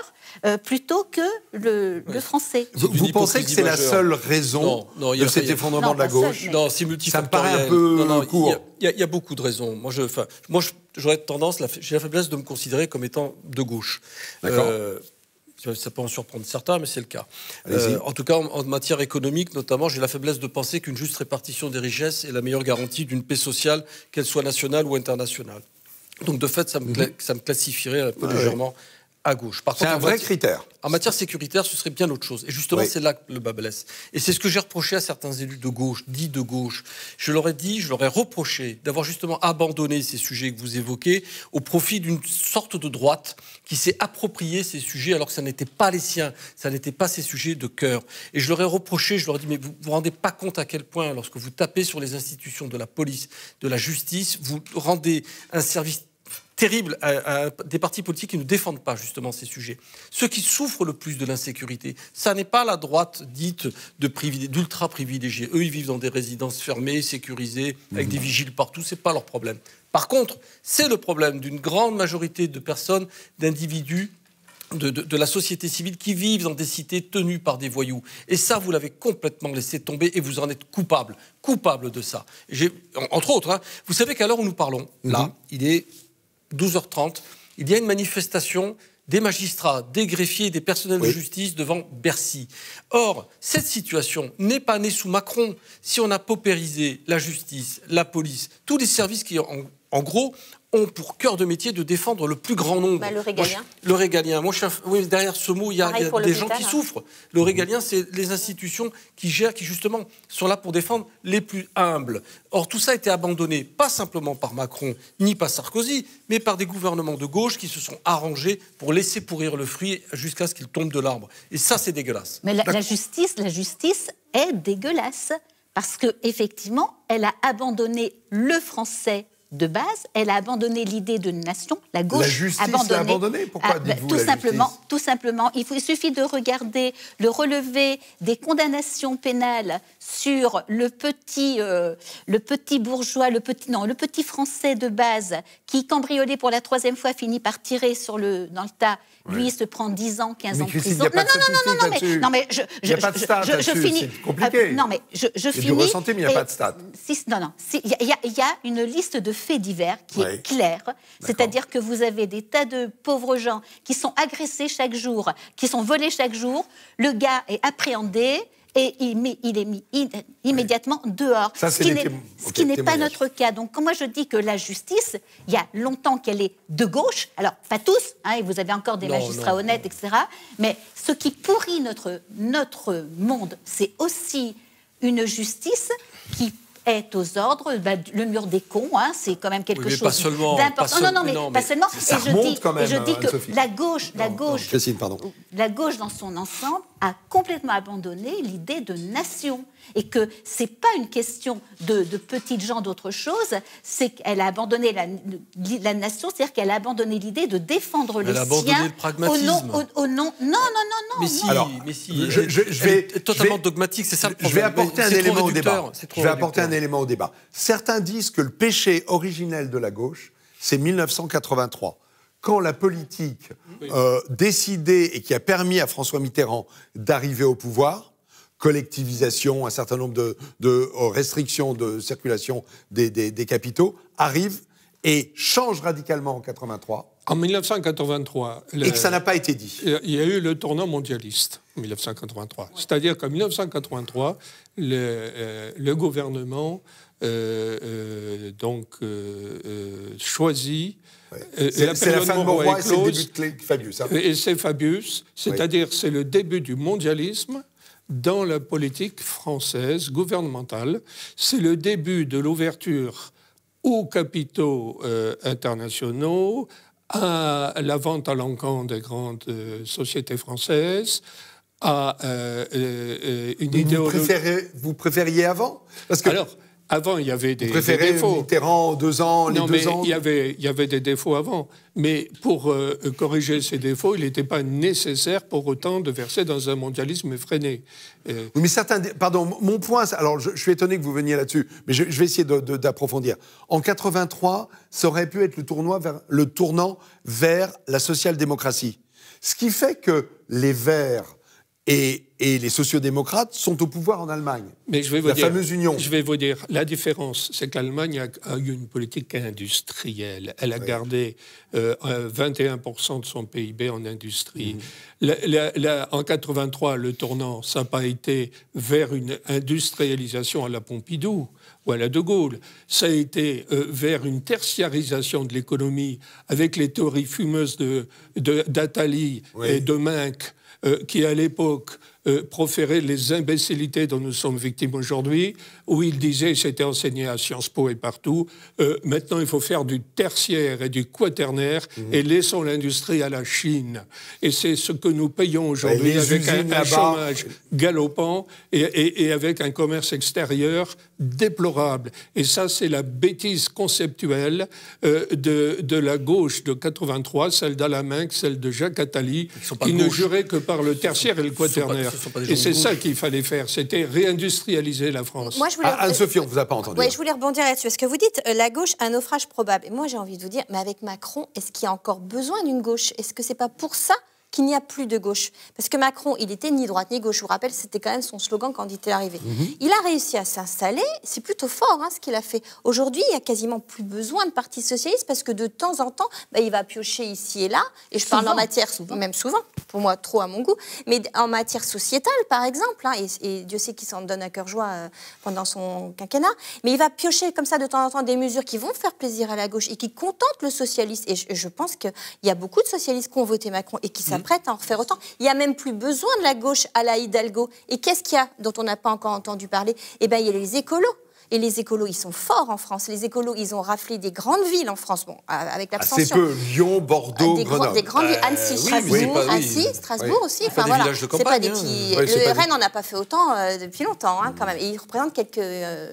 plutôt que le français. Vous pensez que c'est la seule raison de cet effondrement de la gauche? Non, c'est multifactoriel. Ça me paraît un peu court. Il y a beaucoup de raisons. Moi, j'aurais tendance, j'ai la faiblesse de me considérer comme étant de gauche. D'accord. Ça peut en surprendre certains, mais c'est le cas. En tout cas, en matière économique, notamment, j'ai la faiblesse de penser qu'une juste répartition des richesses est la meilleure garantie d'une paix sociale, qu'elle soit nationale ou internationale. Donc, de fait, ça me classifierait un peu légèrement à gauche. C'est un vrai critère. En matière sécuritaire, ce serait bien autre chose. Et justement, c'est là que le bas blesse. Et c'est ce que j'ai reproché à certains élus de gauche, dits de gauche. Je leur ai reproché d'avoir justement abandonné ces sujets que vous évoquez au profit d'une sorte de droite qui s'est approprié ces sujets alors que ça n'était pas les siens, ça n'était pas ces sujets de cœur. Et je leur ai reproché, je leur ai dit, mais vous vous rendez pas compte à quel point, lorsque vous tapez sur les institutions de la police, de la justice, vous rendez un service terrible à des partis politiques qui ne défendent pas justement ces sujets. Ceux qui souffrent le plus de l'insécurité, ça n'est pas la droite dite d'ultra privilégiés. Eux, ils vivent dans des résidences fermées, sécurisées, avec des vigiles partout, c'est pas leur problème. Par contre, c'est le problème d'une grande majorité de personnes, d'individus, de la société civile qui vivent dans des cités tenues par des voyous. Et ça, vous l'avez complètement laissé tomber et vous en êtes coupable de ça. Entre autres, vous savez qu'à l'heure où nous parlons, là, il est 12h30, il y a une manifestation des magistrats, des greffiers, des personnels de justice devant Bercy. Or, cette situation n'est pas née sous Macron. Si on a paupérisé la justice, la police, tous les services qui, en gros, ont pour cœur de métier de défendre le plus grand nombre. Le régalien. Le régalien. Derrière ce mot, il y a des gens qui souffrent. Le régalien, c'est les institutions qui gèrent, qui justement sont là pour défendre les plus humbles. Or, tout ça a été abandonné, pas simplement par Macron, ni par Sarkozy, mais par des gouvernements de gauche qui se sont arrangés pour laisser pourrir le fruit jusqu'à ce qu'il tombe de l'arbre. Et ça, c'est dégueulasse. Mais la justice est dégueulasse, parce qu'effectivement, elle a abandonné le français de base, elle a abandonné l'idée de nation. La gauche a abandonné. Pourquoi dites-vous tout simplement, il suffit de regarder le relevé des condamnations pénales sur le petit bourgeois, le petit français de base qui, cambriolé pour la 3e fois, finit par tirer dans le tas. Lui, il se prend 10 ans, 15 ans de prison. Non, mais il n'y a pas de stats là-dessus, c'est compliqué. Non, mais je finis. Du ressenti, mais il n'y a pas de stats. Il y a une liste de faits divers qui est claire. C'est-à-dire que vous avez des tas de pauvres gens qui sont agressés chaque jour, qui sont volés chaque jour. Le gars est appréhendé et il est mis immédiatement dehors. Ça, ce qui n'est pas notre cas. Donc, quand moi je dis que la justice, il y a longtemps qu'elle est de gauche, alors pas tous, et vous avez encore des magistrats honnêtes, etc. Mais ce qui pourrit notre monde, c'est aussi une justice qui est aux ordres, le mur des cons, c'est quand même quelque chose d'important. Pas seulement. Et je dis que la gauche dans son ensemble a complètement abandonné l'idée de nation. Et que ce n'est pas une question de petites gens d'autre chose, c'est qu'elle a abandonné la nation, c'est-à-dire qu'elle a abandonné l'idée de défendre les siens. Elle a abandonné le pragmatisme. Non. Mais si, je vais totalement dogmatique, c'est ça le problème. Je vais apporter un élément au débat. Certains disent que le péché originel de la gauche, c'est 1983. Quand la politique décidait et qui a permis à François Mitterrand d'arriver au pouvoir, collectivisation, un certain nombre de restrictions de circulation des capitaux, arrive et change radicalement en 83. En 1983... Et que ça n'a pas été dit. Il y a eu le tournant mondialiste, en 1983. C'est-à-dire qu'en 1983, le gouvernement choisit... C'est la fin de Mauroy et c'est le début de Fabius. Et c'est Fabius, c'est-à-dire c'est le début du mondialisme dans la politique française gouvernementale. C'est le début de l'ouverture aux capitaux internationaux, à la vente à l'encan des grandes sociétés françaises, à une idéologie... Vous préfériez avant? Parce que... Alors, avant, il y avait des défauts. Vous préférez Mitterrand, 2 ans, les 2 ans? Il y avait des défauts avant. Mais pour corriger ces défauts, il n'était pas nécessaire pour autant de verser dans un mondialisme effréné. Oui, mais certains... Pardon, mon point... Alors, je suis étonné que vous veniez là-dessus, mais je vais essayer d'approfondir. En 83, ça aurait pu être le tournant vers la social-démocratie. Ce qui fait que les Verts et les sociodémocrates sont au pouvoir en Allemagne. Mais je vais la fameuse union. Je vais vous dire, la différence, c'est que l'Allemagne a eu une politique industrielle. Elle a gardé 21% de son PIB en industrie. En 83, le tournant, ça n'a pas été vers une industrialisation à la Pompidou ou à la De Gaulle. Ça a été vers une tertiarisation de l'économie avec les théories fumeuses d'Attali et de Menck, qui, à l'époque, proférait les imbécilités dont nous sommes victimes aujourd'hui, où il disait, c'était enseigné à Sciences Po et partout, maintenant il faut faire du tertiaire et du quaternaire et laissons l'industrie à la Chine. Et c'est ce que nous payons aujourd'hui avec un chômage galopant et avec un commerce extérieur déplorable. Et ça, c'est la bêtise conceptuelle de la gauche de 83, celle d'Alain, celle de Jacques Attali, qui ne jurait que par le tertiaire et le quaternaire. Et c'est ça qu'il fallait faire, c'était réindustrialiser la France. Moi, Anne-Sophie, on ne vous a pas entendu. Oui, je voulais rebondir là-dessus. Parce que vous dites, la gauche, un naufrage probable. Et moi, j'ai envie de vous dire, mais avec Macron, est-ce qu'il y a encore besoin d'une gauche? Est-ce que c'est pas pour ça qu'il n'y a plus de gauche? Parce que Macron, il était ni droite ni gauche. Je vous rappelle, c'était quand même son slogan quand il était arrivé. Il a réussi à s'installer. C'est plutôt fort ce qu'il a fait. Aujourd'hui, il n'y a quasiment plus besoin de parti socialiste parce que de temps en temps, il va piocher ici et là. Et je parle en matière, même souvent, pour moi trop à mon goût, mais en matière sociétale, par exemple. Et Dieu sait qu'il s'en donne à cœur joie pendant son quinquennat. Mais il va piocher comme ça de temps en temps des mesures qui vont faire plaisir à la gauche et qui contentent le socialiste. Et je pense qu'il y a beaucoup de socialistes qui ont voté Macron et qui prête à en refaire autant. Il n'y a même plus besoin de la gauche à la Hidalgo. Et qu'est-ce qu'il y a dont on n'a pas encore entendu parler? Il y a les écolos. Et les écolos, ils sont forts en France. Les écolos, ils ont raflé des grandes villes en France, avec l'abstention. Assez peu, Lyon, Bordeaux, Grenoble. Des grandes villes, Annecy, Strasbourg aussi. Enfin, voilà. Villages de campagne. Le RN n'en a pas fait autant depuis longtemps, quand même. Et il représente quelques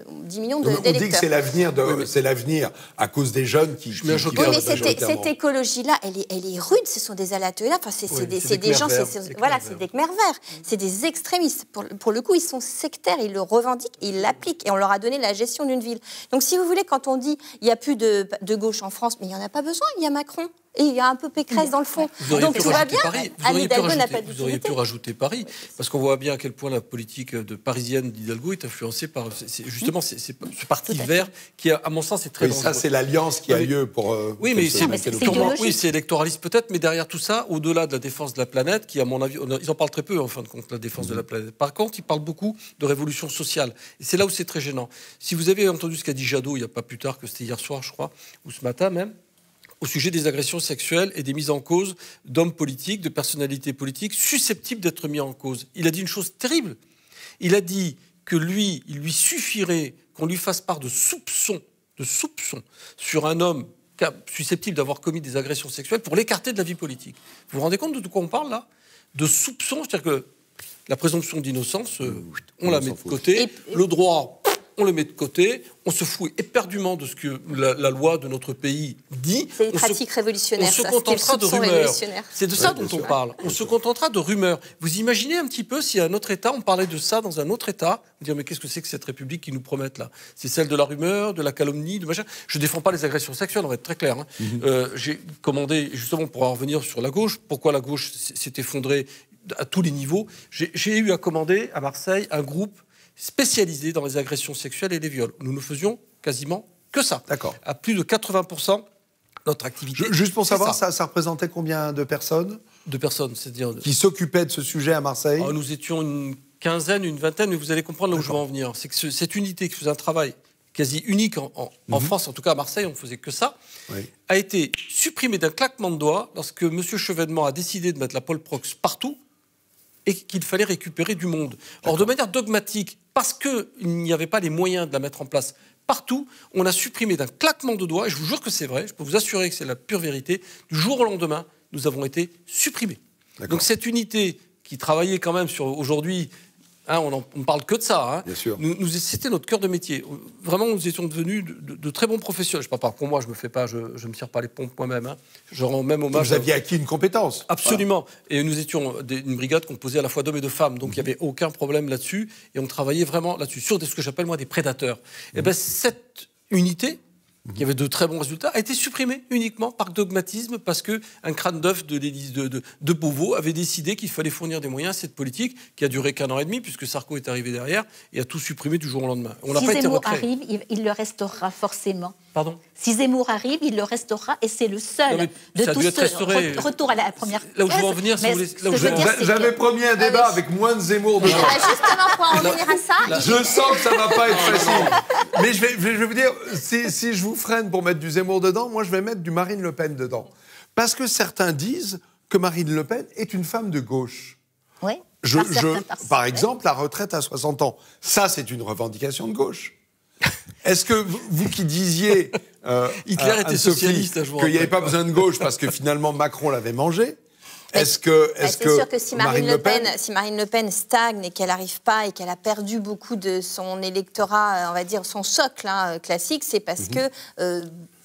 10 millions d'électeurs. On dit que c'est l'avenir à cause des jeunes qui... Oui, mais cette écologie-là, elle est rude. Ce sont des alateux-là. Enfin, c'est des gens... Voilà, c'est des Khmer verts. C'est des extrémistes. Pour le coup, ils sont sectaires. Ils le revendiquent, ils l'appliquent. Et on leur a donné la gestion d'une ville. Donc, si vous voulez, quand on dit il n'y a plus de gauche en France, mais il n'y en a pas besoin, il y a Macron. Et il y a un peu Pécresse dans le fond. Donc tout va bien. Anne Hidalgo n'a pas d'utilité. Vous auriez pu rajouter Paris, parce qu'on voit bien à quel point la politique parisienne d'Hidalgo est influencée par justement ce parti vert qui, à mon sens, est très dangereux. Ça, c'est l'alliance qui a lieu pour... Oui, mais c'est électoraliste peut-être, mais derrière tout ça, au-delà de la défense de la planète, qui, à mon avis, ils en parlent très peu, en fin de compte, la défense de la planète. Par contre, ils parlent beaucoup de révolution sociale. Et c'est là où c'est très gênant. Si vous avez entendu ce qu'a dit Jadot, il n'y a pas plus tard que c'était hier soir, je crois, ou ce matin même, au sujet des agressions sexuelles et des mises en cause d'hommes politiques, de personnalités politiques susceptibles d'être mis en cause. Il a dit une chose terrible. Il a dit que il lui suffirait qu'on lui fasse part de soupçons sur un homme susceptible d'avoir commis des agressions sexuelles pour l'écarter de la vie politique. Vous vous rendez compte de quoi on parle là? De soupçons, c'est-à-dire que la présomption d'innocence, on la met de côté, le droit... on le met de côté, on se fout éperdument de ce que la loi de notre pays dit. C'est une pratique révolutionnaire, ça. On se contentera de rumeurs. C'est de ça dont on parle. On se contentera de rumeurs. Vous imaginez un petit peu si à un autre État, on parlait de ça dans un autre État, vous dire mais qu'est-ce que c'est que cette République qu'ils nous promettent là? C'est celle de la rumeur, de la calomnie, de machin. Je ne défends pas les agressions sexuelles, on va être très clair. J'ai commandé, justement pour en revenir sur la gauche, pourquoi la gauche s'est effondrée à tous les niveaux. J'ai eu à commander à Marseille un groupe spécialisé dans les agressions sexuelles et les viols. Nous ne faisions quasiment Que ça. D'accord. À plus de 80%, notre activité. Juste pour savoir, ça représentait combien de personnes ? De personnes, c'est-à-dire... Qui s'occupaient de ce sujet à Marseille ? Nous étions une quinzaine, une vingtaine, mais vous allez comprendre là où je veux en venir. C'est que cette unité qui faisait un travail quasi unique en France, en tout cas à Marseille, on ne faisait que ça, a été supprimée d'un claquement de doigts lorsque M. Chevènement a décidé de mettre la Pol Prox partout et qu'il fallait récupérer du monde. Or, de manière dogmatique, parce qu'il n'y avait pas les moyens de la mettre en place partout, on a supprimé d'un claquement de doigts, et je vous jure que c'est vrai, je peux vous assurer que c'est la pure vérité, du jour au lendemain, nous avons été supprimés. Donc cette unité qui travaillait quand même sur aujourd'hui, on ne parle que de ça, bien sûr. C'était notre cœur de métier. Vraiment, nous étions devenus de très bons professionnels. Je ne parle pas pour moi, je me tire pas les pompes moi-même. Je rends même hommage. Vous aviez acquis une compétence. Absolument. Et nous étions une brigade composée à la fois d'hommes et de femmes, donc il n'y avait aucun problème là-dessus. Et on travaillait vraiment là-dessus, sur ce que j'appelle moi des prédateurs. Et bien cette unité, qui avait de très bons résultats, a été supprimé uniquement par dogmatisme parce qu'un crâne d'œuf de Beauvau avait décidé qu'il fallait fournir des moyens à cette politique qui a duré qu'1 an et demi puisque Sarko est arrivé derrière et a tout supprimé du jour au lendemain. On n'a pas été Zemmour recréé. arrive, il le restaurera forcément. Pardon ? Si Zemmour arrive, il le restaurera et c'est le seul de tous ceux... Retour à la première là où je veux en venir, si vous voulez... J'avais promis un débat avec moins de Zemmour dedans. Justement, pour en venir à ça... Je sens que ça ne va pas être facile. Mais je vais vous dire, si je vous freine pour mettre du Zemmour dedans, moi je vais mettre du Marine Le Pen dedans. Parce que certains disent que Marine Le Pen est une femme de gauche. Oui. Par exemple, la retraite à 60 ans. Ça, c'est une revendication de gauche. Est-ce que vous qui disiez Hitler était socialiste, qu'il n'y avait pas besoin de gauche parce que finalement Macron l'avait mangé, c'est sûr que si Marine Le Pen stagne et qu'elle n'arrive pas et qu'elle a perdu beaucoup de son électorat, on va dire son socle classique, c'est parce que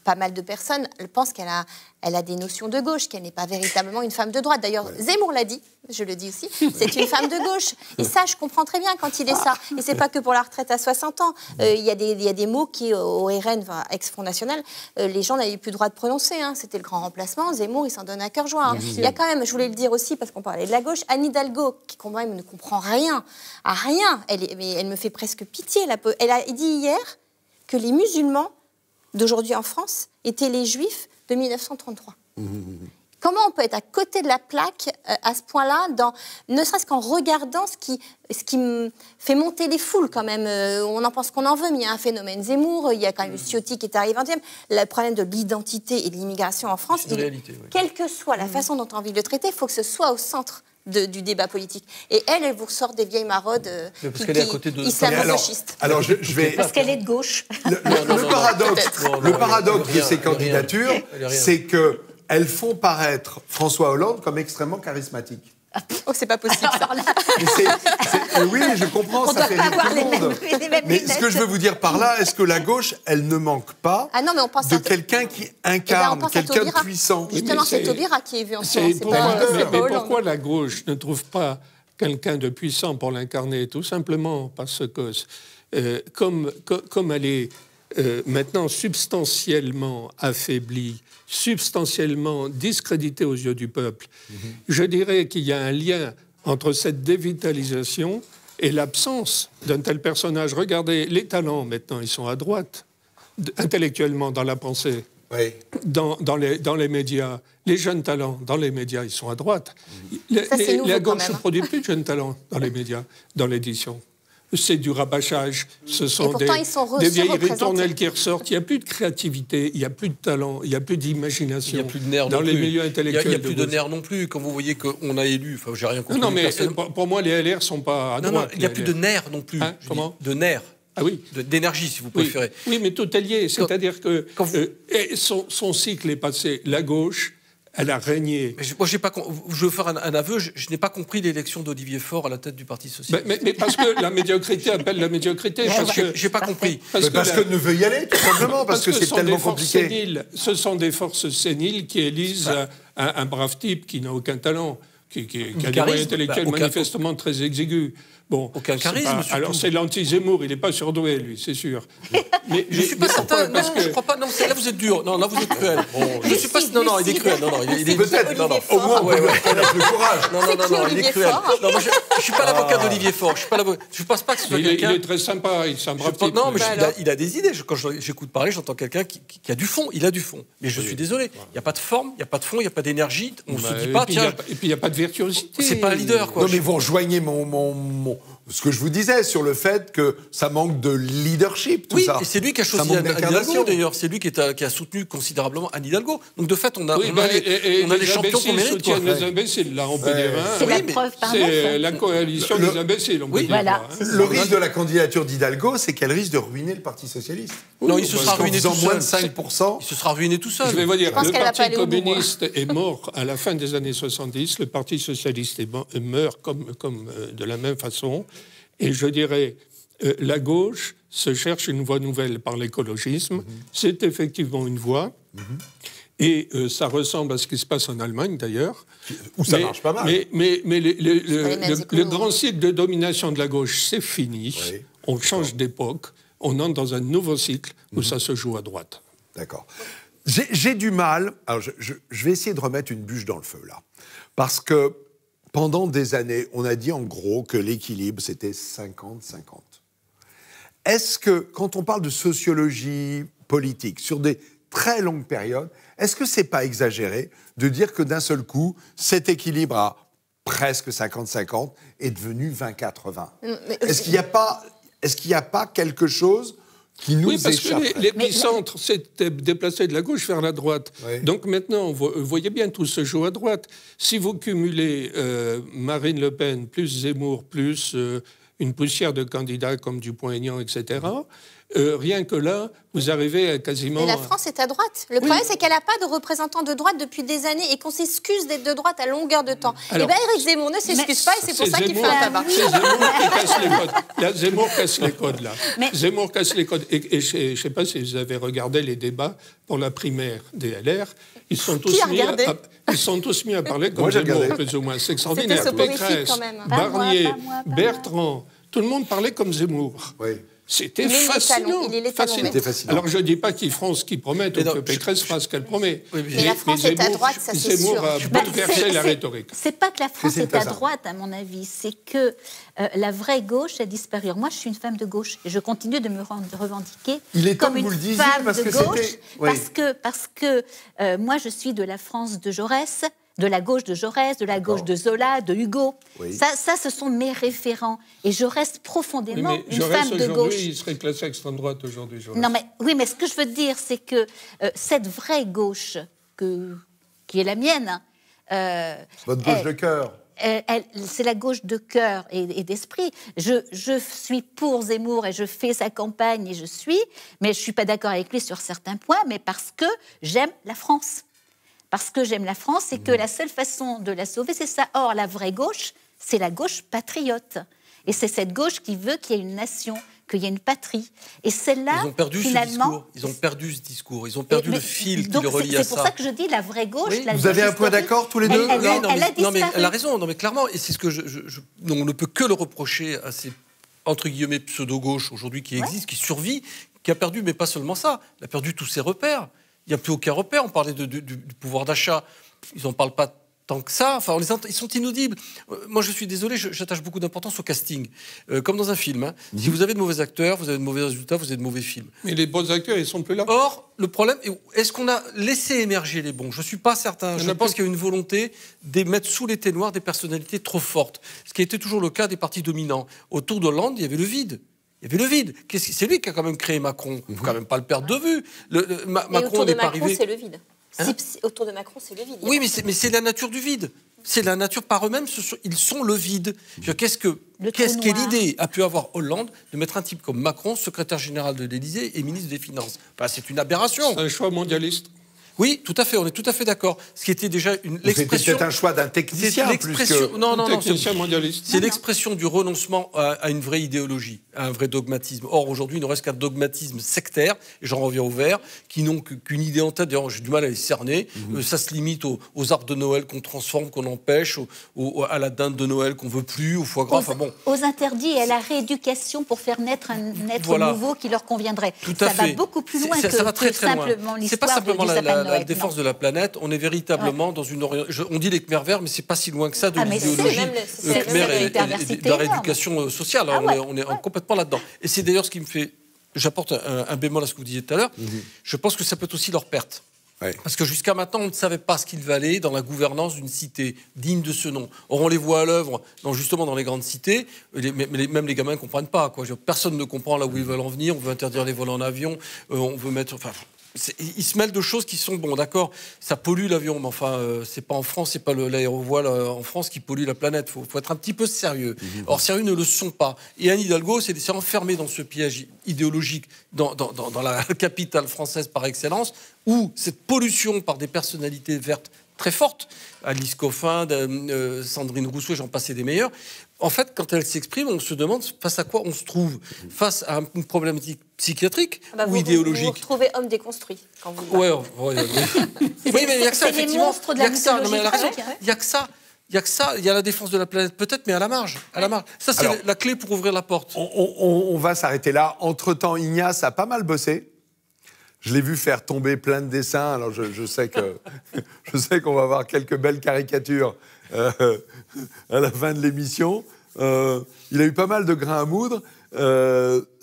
pas mal de personnes pensent qu'elle a des notions de gauche, qu'elle n'est pas véritablement une femme de droite. D'ailleurs, Zemmour l'a dit, je le dis aussi, c'est une femme de gauche. Et ça, je comprends très bien quand il est ça. Et c'est pas que pour la retraite à 60 ans. Il y a des mots qui, au RN, ex-Front National, les gens n'avaient plus le droit de prononcer. C'était le grand remplacement. Zemmour, il s'en donne à cœur joie. Il y a quand même, je voulais le dire aussi, parce qu'on parlait de la gauche, Anne Hidalgo, qui quand même ne comprend rien, à rien. Elle me fait presque pitié. Elle a dit hier que les musulmans d'aujourd'hui en France étaient les Juifs de 1933. Comment on peut être à côté de la plaque à ce point-là, ne serait-ce qu'en regardant ce qui me fait monter les foules quand même. On en pense qu'on en veut, mais il y a un phénomène Zemmour, il y a quand même Ciotti qui est arrivé 20e. Le problème de l'identité et de l'immigration en France, quelle que soit la façon dont on a envie de le traiter, il faut que ce soit au centre du débat politique. Et elle vous ressort des vieilles maraudes islamo-gauchistes. Alors, je vais... Parce qu'elle est de gauche. Le paradoxe de ces candidatures, c'est qu'elles font paraître François Hollande comme extrêmement charismatique. Oh, c'est pas possible, ça. Oui, je comprends, ça fait rire tout le monde. Mais ce que je veux vous dire par là, est-ce que la gauche, elle ne manque pas de quelqu'un qui incarne, quelqu'un de puissant? Justement, c'est Taubira qui est vu en ce moment. Mais pourquoi la gauche ne trouve pas quelqu'un de puissant pour l'incarner? Tout simplement parce que, comme elle est maintenant substantiellement affaiblie, substantiellement discrédité aux yeux du peuple. Je dirais qu'il y a un lien entre cette dévitalisation et l'absence d'un tel personnage. Regardez, les talents, maintenant, ils sont à droite, intellectuellement, dans la pensée, dans les médias. Les jeunes talents, dans les médias, ils sont à droite. La gauche ne produit plus de jeunes talents dans les médias, dans l'édition. C'est du rabâchage, ce sont des vieilles ritournelles qui ressortent. Il n'y a plus de créativité, il n'y a plus de talent, il n'y a plus d'imagination. Il n'y a plus de nerfs dans les milieux intellectuels. Il n'y a plus de nerfs non plus. Quand vous voyez qu'on a élu, enfin, j'ai rien compris. Non, mais pour moi, les LR ne sont pas à droite. Non, il n'y a plus de nerfs non plus. Comment ? De nerfs. Ah oui. D'énergie, si vous préférez. Oui, mais tout est lié. C'est-à-dire que son cycle est passé. La gauche, elle a régné. Moi, je veux faire un aveu, je n'ai pas compris l'élection d'Olivier Faure à la tête du Parti Socialiste. Mais parce que la médiocrité appelle la médiocrité. Je n'ai pas compris. Parce que ne veut y aller, tout simplement, parce que c'est tellement compliqué. Ce sont des forces séniles qui élisent un brave type qui n'a aucun talent, qui a des moyens intellectuels manifestement très exigus. Bon, aucun charisme. Alors c'est l'anti-Zemmour, il n'est pas surdoué, lui, c'est sûr. Mais je ne suis pas certain. Non, je ne crois pas. Non, là vous êtes dur. Non, là vous êtes cruel. Je suis pas. Non, il est cruel. Non, il est peut-être. Au moins, on peut connaître le courage. Non, il est cruel. Non, moi, je ne suis pas l'avocat d'Olivier Faure. Je ne pense pas que ce soit quelqu'un. Il est très sympa. Il s'en brave. Non, mais il a des idées. Quand j'écoute parler, j'entends quelqu'un qui a du fond. Il a du fond. Mais je suis désolé. Il n'y a pas de forme, il n'y a pas de fond, il n'y a pas d'énergie. On ne se dit pas. Tiens. Et puis il n'y a pas de virtuosité. C'est pas un leader, quoi. Non, mais vous rejoignez ce que je vous disais sur le fait que ça manque de leadership, tout ça. Oui, et c'est lui qui a choisi Anne Hidalgo, d'ailleurs. C'est lui qui a soutenu considérablement Anne Hidalgo. Donc, de fait, on a les champions qu'on mérite. Soutiennent les imbéciles, là, on peut dire. C'est la preuve par c'est la coalition des imbéciles, on peut dire. Voilà, le risque de la candidature d'Hidalgo, c'est qu'elle risque de ruiner le Parti socialiste. Non, il se sera ruiné tout seul. Moins de 5%. Il se sera ruiné tout seul. Je vais vous dire, le Parti communiste est mort à la fin des années 70, le Parti socialiste meurt comme de la même façon. Et je dirais, la gauche se cherche une voie nouvelle par l'écologisme. C'est effectivement une voie. Et ça ressemble à ce qui se passe en Allemagne, d'ailleurs. Où ça marche pas mal. Mais le grand cycle de domination de la gauche, c'est fini. Oui. On change d'époque. On entre dans un nouveau cycle où ça se joue à droite. D'accord. J'ai du mal... Alors, je vais essayer de remettre une bûche dans le feu, là. Parce que pendant des années, on a dit en gros que l'équilibre, c'était 50-50. Est-ce que, quand on parle de sociologie politique, sur des très longues périodes, est-ce que c'est pas exagéré de dire que d'un seul coup, cet équilibre à presque 50-50 est devenu 20-80 ? Est-ce qu'il n'y a pas quelque chose qui nous échappe ? Oui, parce que l'épicentre s'est déplacé de la gauche vers la droite. Oui. Donc maintenant, vous voyez bien, tout se joue à droite. Si vous cumulez Marine Le Pen plus Zemmour plus une poussière de candidats comme Dupont-Aignan, etc., rien que là, vous arrivez à quasiment... Mais la France est à droite. Le problème, c'est qu'elle n'a pas de représentant de droite depuis des années et qu'on s'excuse d'être de droite à longueur de temps. Alors, et bien, Éric Zemmour ne s'excuse pas et c'est pour ça qu'il fait un tabac. C'est Zemmour qui casse les codes. Là, Zemmour casse les codes, là. Zemmour casse les codes. Et je ne sais pas si vous avez regardé les débats pour la primaire des LR. Ils sont tous mis à parler comme Zemmour, plus ou moins. C'est extraordinaire. Pécresse, Barnier, Bertrand, tout le monde parlait comme Zemmour. Oui. C'était fascinant. Alors je ne dis pas qu'ils feront ce qu'ils promettent ou que Pécresse fera ce qu'elle promet. Mais la France est à droite, ça c'est sûr. Zemmour a bouleversé la rhétorique. C'est pas que la France est à droite, à mon avis, c'est que la vraie gauche a disparu. Moi, je suis une femme de gauche et je continue de me revendiquer comme une femme de gauche parce que moi, je suis de la France de Jaurès. De la gauche de Jaurès, de la gauche de Zola, de Hugo. Oui. Ça, ce sont mes référents. Et je reste profondément une femme de gauche. Il serait classé extrême droite aujourd'hui, Jaurès. Non, mais ce que je veux dire, c'est que cette vraie gauche qui est la mienne... votre gauche de cœur. C'est la gauche de cœur et d'esprit. Je suis pour Zemmour et je fais sa campagne et mais je ne suis pas d'accord avec lui sur certains points, mais parce que j'aime la France. Parce que j'aime la France et que la seule façon de la sauver, c'est ça. Or, la vraie gauche, c'est la gauche patriote. Et c'est cette gauche qui veut qu'il y ait une nation, qu'il y ait une patrie. Et celle-là, ils ont perdu finalement... Ils ont perdu ce discours. Ils ont perdu le fil qui le relie à ça. C'est pour ça que je dis la vraie gauche... Oui. Vous avez un point d'accord tous les deux ? Non, mais elle a raison. Non, mais clairement, et c'est ce que on ne peut que le reprocher à ces, entre guillemets, pseudo-gauches aujourd'hui qui existent, qui survit, qui a perdu, mais pas seulement ça, elle a perdu tous ses repères. Il n'y a plus aucun repère. On parlait du pouvoir d'achat. Ils n'en parlent pas tant que ça. Enfin, ils sont inaudibles. Moi, je suis désolé, j'attache beaucoup d'importance au casting. Comme dans un film. Hein. Si vous avez de mauvais acteurs, vous avez de mauvais résultats, vous avez de mauvais films. Mais les bons acteurs, ils ne sont plus là. Or, le problème, est-ce qu'on a laissé émerger les bons ? Je ne suis pas certain. Je pense qu'il y a une volonté de mettre sous les ténoirs des personnalités trop fortes. Ce qui a été toujours le cas des partis dominants. Autour d'Hollande, il y avait le vide. Il y avait le vide. C'est lui qui a quand même créé Macron. Il ne faut quand même pas le perdre de vue. Macron n'est pas arrivé. C'est le vide. Autour de Macron, c'est le vide. Oui, mais c'est la nature du vide. C'est la nature par eux-mêmes. Ils sont le vide. Qu'est-ce qu'est l'idée a pu avoir Hollande de mettre un type comme Macron, secrétaire général de l'Élysée et ministre des Finances ? C'est une aberration. C'est un choix mondialiste. Oui, tout à fait, on est tout à fait d'accord. Ce qui était déjà l'expression... C'était peut-être un choix d'un technicien plus que... Non, technicien mondialiste. C'est l'expression du renoncement à une vraie idéologie, à un vrai dogmatisme. Or, aujourd'hui, il ne reste qu'un dogmatisme sectaire, et j'en reviens au vert, qui n'ont qu'une idée en tête. D'ailleurs, j'ai du mal à les cerner. Ça se limite aux arbres de Noël qu'on transforme, qu'on empêche, à la dinde de Noël qu'on veut plus, au foie gras, aux interdits et à la rééducation pour faire naître un être nouveau qui leur conviendrait. Ça va beaucoup plus loin que simplement l'histoire. C'est pas simplement la défense de la planète. On est véritablement dans une on dit les Khmers verts, mais c'est pas si loin que ça de l'idéologie Khmer et de la rééducation sociale. On est complètement là-dedans. Et c'est d'ailleurs ce qui me fait... J'apporte un bémol à ce que vous disiez tout à l'heure. Je pense que ça peut être aussi leur perte. Ouais. Parce que jusqu'à maintenant, on ne savait pas ce qu'il valait dans la gouvernance d'une cité digne de ce nom. Or, on les voit à l'œuvre, justement dans les grandes cités, même les gamins ne comprennent pas. Quoi. Personne ne comprend là où ils veulent en venir. On veut interdire les vols en avion, on veut mettre... Ils se mêlent de choses qui sont, bon d'accord, ça pollue l'avion, mais c'est pas en France, c'est pas l'aérovoile en France qui pollue la planète. Faut être un petit peu sérieux. Or, sérieux ne le sont pas. Et Anne Hidalgo s'est enfermée dans ce piège idéologique dans la capitale française par excellence, où cette pollution par des personnalités vertes très fortes, Alice Coffin, Sandrine Rousseau, j'en passais des meilleurs. En fait, quand elle s'exprime, on se demande face à quoi on se trouve. Face à une problématique psychiatrique ou idéologique. Vous vous retrouvez homme déconstruit quand vous... Oui, mais il n'y a que ça, effectivement. Il n'y a que ça. Non, mais elle a raison. Il n'y a que ça. Il y a que ça. Il y a la défense de la planète, peut-être, mais à la marge. Ça, c'est la clé pour ouvrir la porte. On va s'arrêter là. Entre-temps, Ignace a pas mal bossé. Je l'ai vu faire tomber plein de dessins. Alors, je sais qu'on va avoir quelques belles caricatures à la fin de l'émission. Il a eu pas mal de grains à moudre.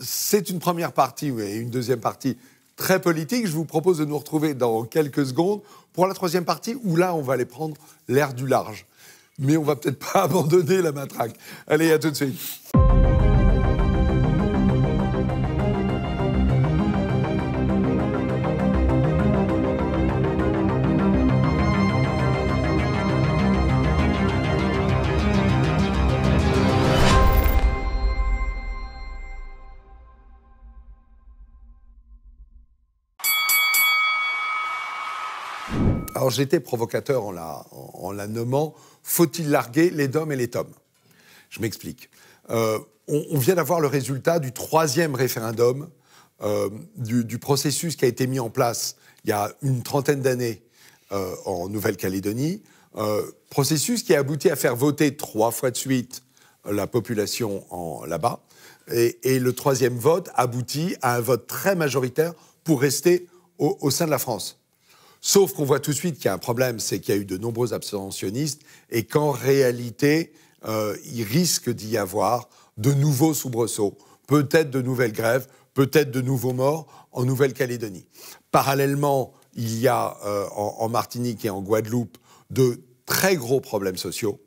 C'est une première partie, et une deuxième partie très politique. Je vous propose de nous retrouver dans quelques secondes pour la troisième partie, où là, on va aller prendre l'air du large. Mais on va peut-être pas abandonner la matraque. Allez, à tout de suite. Alors j'étais provocateur en la nommant « Faut-il larguer les DOM et les TOM ?» Je m'explique. On vient d'avoir le résultat du 3e référendum du processus qui a été mis en place il y a une trentaine d'années en Nouvelle-Calédonie. Processus qui a abouti à faire voter 3 fois de suite la population là-bas. Et le 3e vote aboutit à un vote très majoritaire pour rester au sein de la France. Sauf qu'on voit tout de suite qu'il y a un problème, c'est qu'il y a eu de nombreux abstentionnistes et qu'en réalité, il risque d'y avoir de nouveaux soubresauts, peut-être de nouvelles grèves, peut-être de nouveaux morts en Nouvelle-Calédonie. Parallèlement, il y a en Martinique et en Guadeloupe de très gros problèmes sociaux,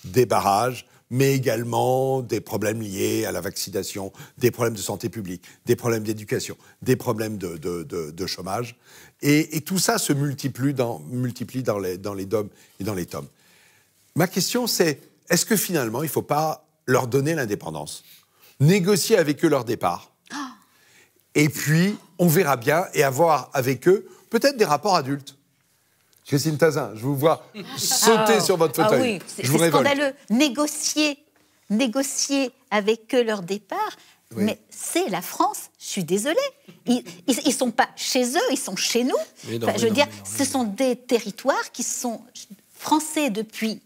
des barrages, mais également des problèmes liés à la vaccination, des problèmes de santé publique, des problèmes d'éducation, des problèmes de chômage. Et tout ça se multiplie dans les DOM et dans les TOM. Ma question, c'est, est-ce que finalement, il ne faut pas leur donner l'indépendance, négocier avec eux leur départ, et puis on verra bien, et avoir avec eux peut-être des rapports adultes. Christine Tazin, je vous vois sauter sur votre fauteuil. Oui, c'est scandaleux. Négocier avec eux leur départ, oui. Mais c'est la France, je suis désolée. Ils ne sont pas chez eux, ils sont chez nous. Ce sont des territoires qui sont français depuis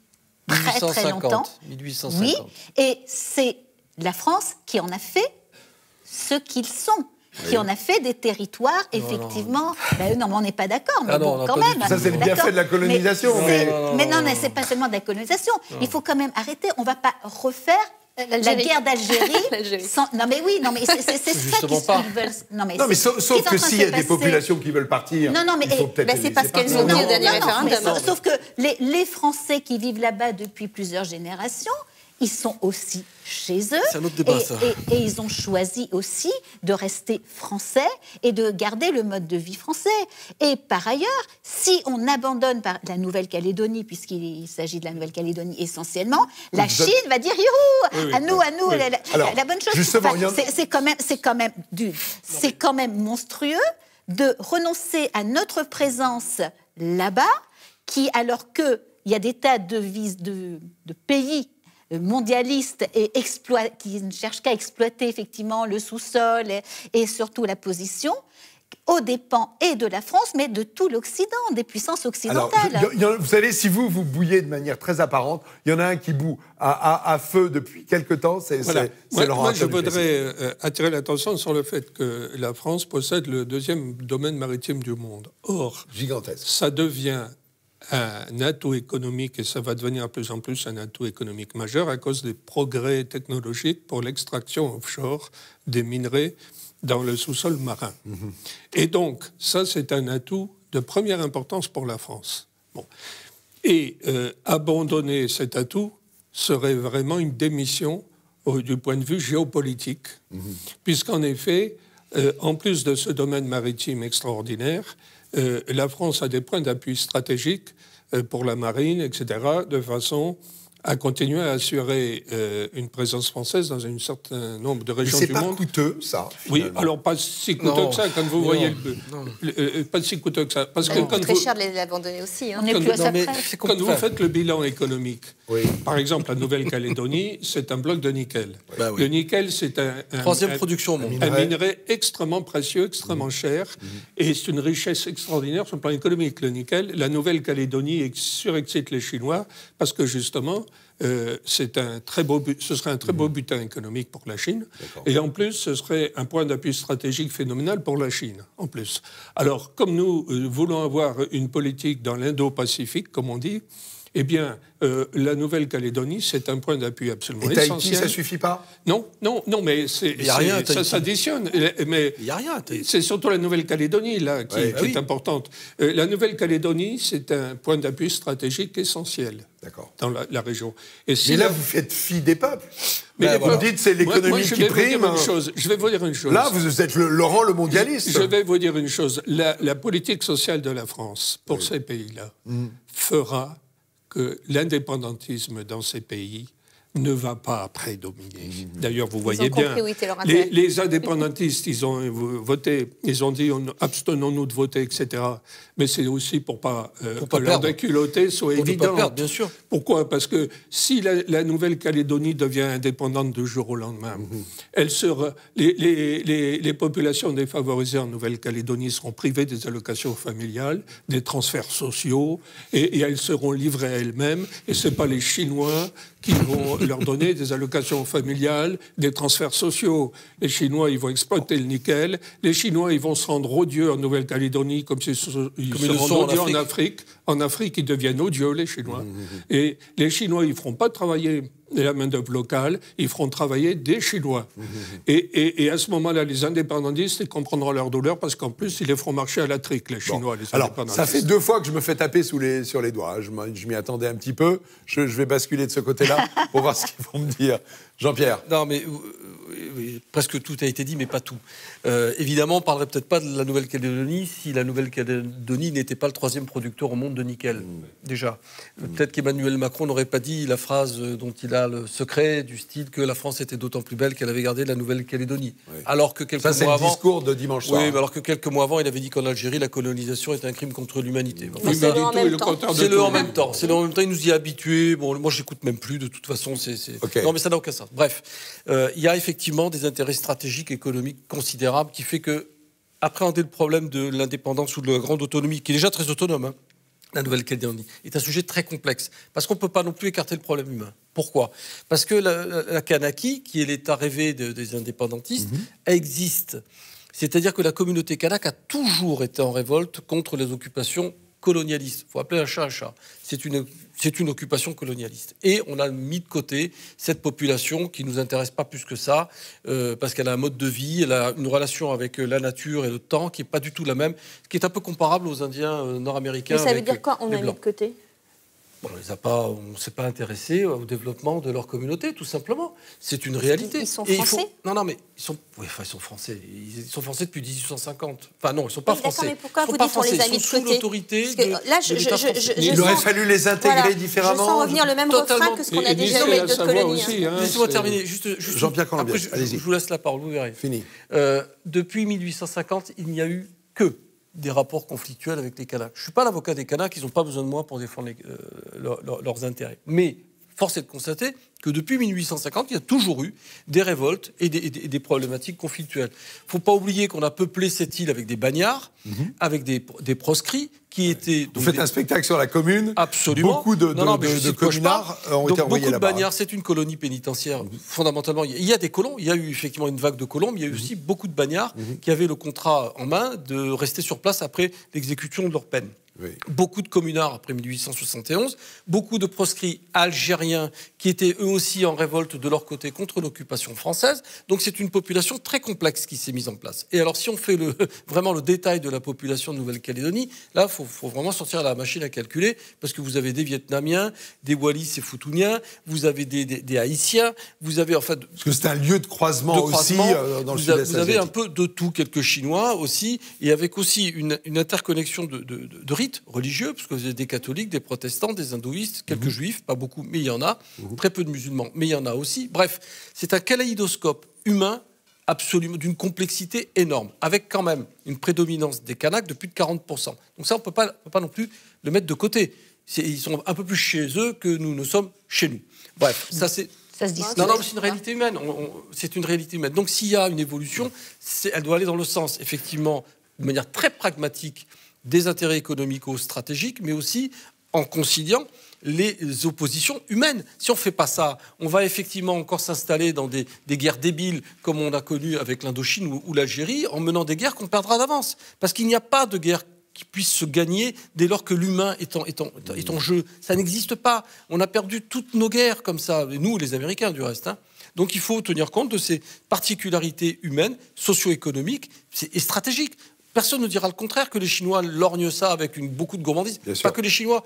très très longtemps. 1850. Oui, et c'est la France qui en a fait ce qu'ils sont. Qui en a fait des territoires, effectivement... Non, mais on n'est pas d'accord, mais quand même... Ça, c'est le bienfait de la colonisation. Mais non, c'est pas seulement de la colonisation. Il faut quand même arrêter. On ne va pas refaire la guerre d'Algérie sans... Non, mais oui, c'est ça qu'ils veulent... Non, mais sauf que s'il y a des populations qui veulent partir, il faut peut-être c'est parce qu'elles ont dit au dernier référendum. Sauf que les Français qui vivent là-bas depuis plusieurs générations... Ils sont aussi chez eux. C'est un autre débat, ça. Et ils ont choisi aussi de rester français et de garder le mode de vie français. Et par ailleurs, si on abandonne la Nouvelle-Calédonie, puisqu'il s'agit de la Nouvelle-Calédonie essentiellement, la Chine va dire youhou, à nous, la bonne chose. Justement, c'est quand même monstrueux de renoncer à notre présence là-bas, alors qu'il y a des tas de pays mondialistes et qui ne cherchent qu'à exploiter effectivement le sous-sol et surtout la position, aux dépens et de la France, mais de tout l'Occident, des puissances occidentales. Alors, vous savez, si vous bouillez de manière très apparente, il y en a un qui bout à feu depuis quelque temps, c'est Laurent. Moi, je voudrais attirer l'attention sur le fait que la France possède le deuxième domaine maritime du monde. Or, gigantesque. Ça devient un atout économique, et ça va devenir de plus en plus un atout économique majeur à cause des progrès technologiques pour l'extraction offshore des minerais dans le sous-sol marin. Et donc, ça, c'est un atout de première importance pour la France. Bon. Et abandonner cet atout serait vraiment une démission du point de vue géopolitique, puisqu'en effet, en plus de ce domaine maritime extraordinaire, la France a des points d'appui stratégiques pour la marine, etc., de façon à continuer à assurer une présence française dans un certain nombre de régions du monde. C'est pas coûteux, ça, finalement. Oui, alors pas si coûteux que ça, quand vous voyez pas si coûteux que ça. Parce que c'est très cher de les abandonner aussi. Hein. On n'est plus à ça près. Quand vous faites le bilan économique, par exemple, la Nouvelle-Calédonie, c'est un bloc de nickel. Le nickel, c'est troisième production au monde. Un minerai extrêmement précieux, extrêmement cher, et c'est une richesse extraordinaire sur le plan économique, le nickel. La Nouvelle-Calédonie surexcite les Chinois, parce que justement, ce serait un très beau butin économique pour la Chine. Et en plus, ce serait un point d'appui stratégique phénoménal pour la Chine, en plus. Alors, comme nous voulons avoir une politique dans l'Indo-Pacifique, comme on dit, eh bien, la Nouvelle-Calédonie, c'est un point d'appui absolument essentiel. Et Tahiti, ça suffit pas ? Non, mais ça s'additionne. Mais il n'y a rien. C'est surtout la Nouvelle-Calédonie là qui est importante. La Nouvelle-Calédonie, c'est un point d'appui stratégique essentiel dans la région. Et si mais là, vous faites fi des peuples. Mais vous me dites c'est l'économie qui prime. Je vais vous dire une chose. Là, vous êtes Laurent le mondialiste. Je vais vous dire une chose. La politique sociale de la France, pour ces pays-là, fera que l'indépendantisme dans ces pays ne va pas prédominer. D'ailleurs, vous voyez bien, les indépendantistes, ils ont voté, ils ont dit abstenons-nous de voter, etc. Mais c'est aussi pour pas que leur déculotté soit évident. Pas perdre, bien sûr. Pourquoi ? Parce que si la Nouvelle-Calédonie devient indépendante du jour au lendemain, elle sera, les populations défavorisées en Nouvelle-Calédonie seront privées des allocations familiales, des transferts sociaux, et elles seront livrées à elles-mêmes. Et ce n'est pas les Chinois qui vont leur donner des allocations familiales, des transferts sociaux. Les Chinois, ils vont exploiter le nickel. Les Chinois, ils vont se rendre odieux en Nouvelle-Calédonie comme ils se rendent odieux en Afrique. En Afrique, ils deviennent odieux, les Chinois. Et les Chinois, ils ne feront pas travailler la main-d'œuvre locale, ils feront travailler des Chinois. Et à ce moment-là, les indépendantistes, ils comprendront leur douleur parce qu'en plus, ils les feront marcher à la trique, les Chinois. Les indépendantistes. Ça fait 2 fois que je me fais taper sur les doigts. Je m'y attendais un petit peu. Je vais basculer de ce côté-là pour voir ce qu'ils vont me dire. Jean-Pierre. Non, mais presque tout a été dit, mais pas tout. Évidemment, on ne parlerait peut-être pas de la Nouvelle-Calédonie si la Nouvelle-Calédonie n'était pas le 3e producteur au monde de nickel, déjà. Peut-être qu'Emmanuel Macron n'aurait pas dit la phrase dont il a le secret, du style que la France était d'autant plus belle qu'elle avait gardé la Nouvelle-Calédonie. Alors que quelques mois avant... c'est le discours de dimanche soir. Oui, mais alors que quelques mois avant, il avait dit qu'en Algérie, la colonisation était un crime contre l'humanité. Enfin, c'est le en même temps. C'est le en même temps. C'est le en même temps, il nous y a habitués. Bon, moi, j'écoute même plus, de toute façon. Non, mais ça n'a aucun sens. Bref, il y a effectivement des intérêts stratégiques, économiques considérables qui fait que appréhender le problème de l'indépendance ou de la grande autonomie, qui est déjà très autonome, la Nouvelle-Calédonie, est un sujet très complexe. Parce qu'on ne peut pas non plus écarter le problème humain. Pourquoi ? Parce que la Kanaki, qui est l'état rêvé des indépendantistes, existe. C'est-à-dire que la communauté kanak a toujours été en révolte contre les occupations colonialiste. Il faut appeler un chat un chat. C'est une occupation colonialiste. Et on a mis de côté cette population qui ne nous intéresse pas plus que ça, parce qu'elle a un mode de vie, elle a une relation avec la nature et le temps qui n'est pas du tout la même, ce qui est un peu comparable aux Indiens nord-américains. Mais ça veut dire quoi, on a mis de côté ? On ne s'est pas intéressé au développement de leur communauté, tout simplement. C'est une réalité. Ils sont français ? Non, mais ils sont français. Ils sont français depuis 1850. Enfin non, ils ne sont pas français. Mais pourquoi vous dites qu'on les a mis de côté ? Sous l'autorité de l'État français. Il aurait fallu les intégrer différemment. Je sens revenir le même refrain que ce qu'on a déjà eu de colonie. Laissez-moi terminer. Jean-Pierre Colombiès, allez-y. Je vous laisse la parole, vous verrez. Fini. Depuis 1850, il n'y a eu que des rapports conflictuels avec les Kanaks. Je ne suis pas l'avocat des Kanaks, ils n'ont pas besoin de moi pour défendre leurs intérêts. Mais force est de constater que depuis 1850, il y a toujours eu des révoltes et des problématiques conflictuelles. Il ne faut pas oublier qu'on a peuplé cette île avec des bagnards, avec des proscrits, qui étaient... Vous faites un spectacle sur la commune. Absolument. Beaucoup de communards ont été envoyés là-bas. Beaucoup de bagnards, c'est une colonie pénitentiaire. Fondamentalement, il y a des colons, il y a eu effectivement une vague de colons, mais il y a eu aussi beaucoup de bagnards qui avaient le contrat en main de rester sur place après l'exécution de leur peine. Oui. Beaucoup de communards après 1871, beaucoup de proscrits algériens qui étaient eux aussi en révolte de leur côté contre l'occupation française. Donc c'est une population très complexe qui s'est mise en place. Et alors si on fait vraiment le détail de la population de Nouvelle-Calédonie, là il faut vraiment sortir la machine à calculer, parce que vous avez des Vietnamiens, des Wallis et Futuniens, vous avez des Haïtiens, vous avez enfin... Parce que c'est un lieu de croisement aussi dans le sud-est asiatique. Vous avez un peu de tout, quelques Chinois aussi, et avec aussi une interconnexion de rites religieux, parce que vous avez des catholiques, des protestants, des hindouistes, quelques juifs, pas beaucoup, mais il y en a, très peu de musulmans, mais il y en a aussi. Bref, c'est un kaléidoscope humain absolument d'une complexité énorme, avec quand même une prédominance des Kanaks de plus de 40%. Donc ça, on ne peut pas non plus le mettre de côté. Ils sont un peu plus chez eux que nous ne sommes chez nous. Bref, ça c'est... Ça se dit. Non, c'est une réalité humaine. C'est une réalité humaine. Donc s'il y a une évolution, elle doit aller dans le sens, effectivement, de manière très pragmatique, des intérêts économico-stratégiques, mais aussi en conciliant les oppositions humaines. Si on ne fait pas ça, on va effectivement encore s'installer dans des guerres débiles, comme on a connu avec l'Indochine ou l'Algérie, en menant des guerres qu'on perdra d'avance. Parce qu'il n'y a pas de guerre qui puisse se gagner dès lors que l'humain est en jeu. Ça n'existe pas. On a perdu toutes nos guerres comme ça, et nous, les Américains, du reste. Donc il faut tenir compte de ces particularités humaines, socio-économiques et stratégiques. Personne ne dira le contraire, que les Chinois lorgnent ça avec beaucoup de gourmandise. Pas que les Chinois,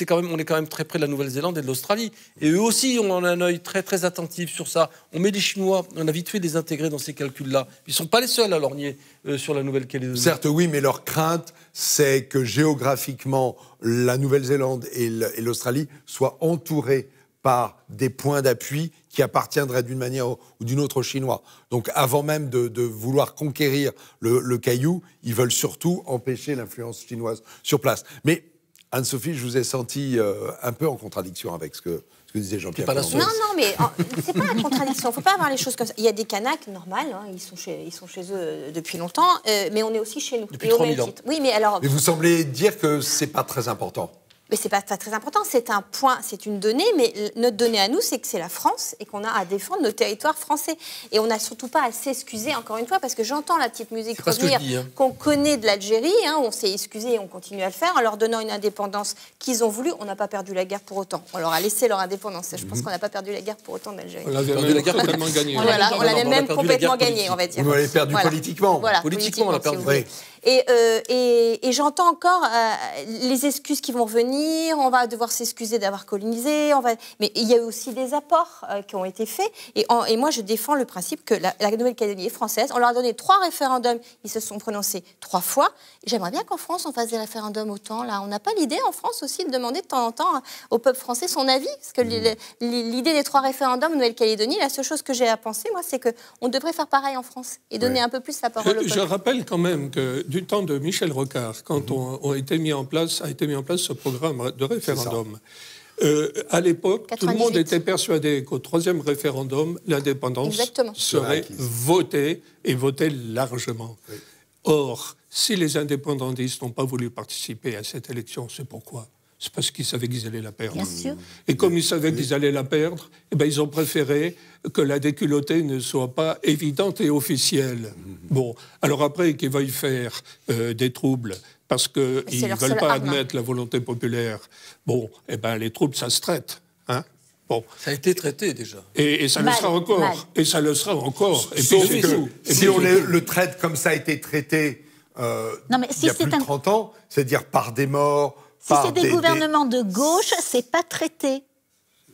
on est quand même très près de la Nouvelle-Zélande et de l'Australie. Et eux aussi ont un œil très, très attentif sur ça. On met les Chinois, on a vite fait les intégrer dans ces calculs-là. Ils ne sont pas les seuls à lorgner sur la Nouvelle-Calédonie. Certes, oui, mais leur crainte, c'est que géographiquement, la Nouvelle-Zélande et l'Australie soient entourées par des points d'appui qui appartiendraient d'une manière ou d'une autre aux Chinois. Donc avant même de vouloir conquérir le caillou, ils veulent surtout empêcher l'influence chinoise sur place. Mais Anne-Sophie, je vous ai senti un peu en contradiction avec ce que disait Jean-Pierre. Non, mais c'est pas une contradiction. Il ne faut pas avoir les choses comme ça. Il y a des Kanaks, normal, ils sont chez eux depuis longtemps, mais on est aussi chez nous. Depuis 3000 ans. Oui, mais alors... Mais vous semblez dire que c'est pas très important. Mais c'est pas très important, c'est un point, c'est une donnée, mais notre donnée à nous, c'est que c'est la France et qu'on a à défendre nos territoires français. Et on n'a surtout pas à s'excuser, encore une fois, parce que j'entends la petite musique revenir qu'on connaît de l'Algérie, on s'est excusé et on continue à le faire, en leur donnant une indépendance qu'ils ont voulu. On n'a pas perdu la guerre pour autant. On leur a laissé leur indépendance. Je pense qu'on n'a pas perdu la guerre pour autant d'Algérie. On l'avait même complètement gagnée. Voilà, on l'avait même complètement gagnée, on va dire. Vous l'avez perdu politiquement. Voilà, politiquement, on l'a perdu. Et j'entends encore les excuses qui vont venir, on va devoir s'excuser d'avoir colonisé, mais il y a eu aussi des apports qui ont été faits. Et moi, je défends le principe que la Nouvelle-Calédonie est française. On leur a donné 3 référendums, ils se sont prononcés 3 fois. J'aimerais bien qu'en France, on fasse des référendums autant. Là, on n'a pas l'idée en France aussi de demander de temps en temps au peuple français son avis, parce que l'idée des 3 référendums en Nouvelle-Calédonie, la seule chose que j'ai à penser, moi, c'est qu'on devrait faire pareil en France et donner un peu plus la parole au peuple. Je rappelle quand même que du temps de Michel Rocard, quand a été mis en place ce programme de référendum. À l'époque, 98. Tout le monde était persuadé qu'au 3e référendum, l'indépendance serait votée et votée largement. Oui. Or, si les indépendantistes n'ont pas voulu participer à cette élection, c'est pourquoi ? C'est parce qu'ils savaient qu'ils allaient la perdre. Bien sûr. Et comme ils savaient qu'ils allaient la perdre, ils ont préféré que la déculottée ne soit pas évidente et officielle. Bon, alors après qu'ils veuillent faire des troubles parce qu'ils ne veulent pas admettre la volonté populaire, les troubles, ça se traite. Bon. Ça a été traité déjà. Et ça le sera encore. Mal. Et ça le sera encore. Et puis, si on le traite comme ça a été traité il y a plus de 30 ans, c'est-à-dire par des morts... Si c'est des gouvernements de gauche, c'est pas traité.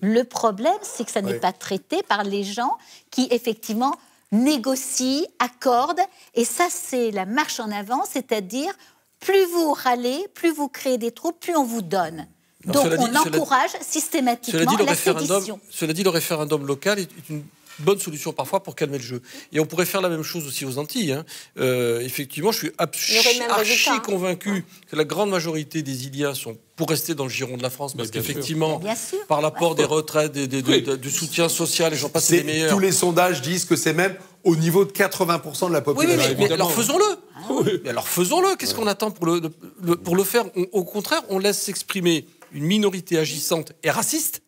Le problème, c'est que ça n'est pas traité par les gens qui, effectivement, négocient, accordent. Et ça, c'est la marche en avant, c'est-à-dire, plus vous râlez, plus vous créez des troubles, plus on vous donne. Donc, on encourage systématiquement la sédition. Cela dit, le référendum local est une bonne solution parfois pour calmer le jeu. Et on pourrait faire la même chose aussi aux Antilles. Effectivement, je suis archi convaincu que la grande majorité des Iliens sont pour rester dans le giron de la France, parce qu'effectivement, par l'apport des retraites, du soutien social, et j'en passe les meilleurs. Tous les sondages disent que c'est même au niveau de 80% de la population. Oui, mais alors faisons-le. Mais alors faisons-le. Qu'est-ce qu'on attend pour le faire? Au contraire, on laisse s'exprimer une minorité agissante et raciste,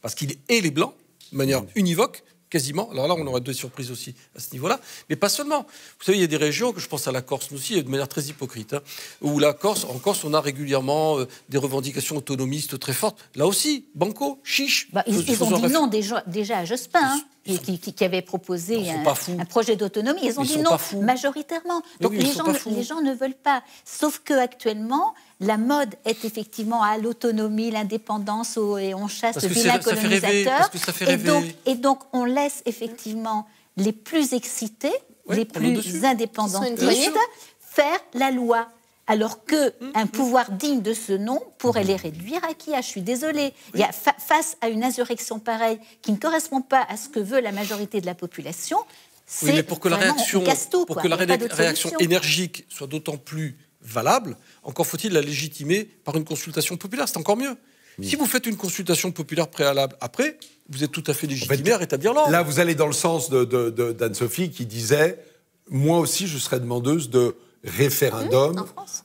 parce qu'il est les Blancs, de manière univoque, quasiment. Alors là, on aurait des surprises aussi à ce niveau-là. Mais pas seulement. Vous savez, il y a des régions, que je pense à la Corse aussi, de manière très hypocrite, où en Corse, on a régulièrement des revendications autonomistes très fortes. Là aussi, banco, chiche. Ils ont dit non déjà à Jospin, qui avait proposé un projet d'autonomie. Ils ont dit non majoritairement. Donc les gens ne veulent pas. Sauf qu'actuellement, la mode est effectivement à l'autonomie, l'indépendance, et on chasse le vilain colonisateur. Et donc, on laisse effectivement les plus excités, les plus indépendantistes faire la loi. Alors qu'un pouvoir digne de ce nom pourrait les réduire à qui? Je suis désolée. Il y a, face à une insurrection pareille qui ne correspond pas à ce que veut la majorité de la population, c'est mais pour que la réaction énergique soit d'autant plus valable, encore faut-il la légitimer par une consultation populaire. C'est encore mieux. Si vous faites une consultation populaire préalable après, vous êtes tout à fait légitimé à rétablir l'ordre. Là, vous allez dans le sens d'Anne-Sophie qui disait « Moi aussi, je serais demandeuse de référendum en France.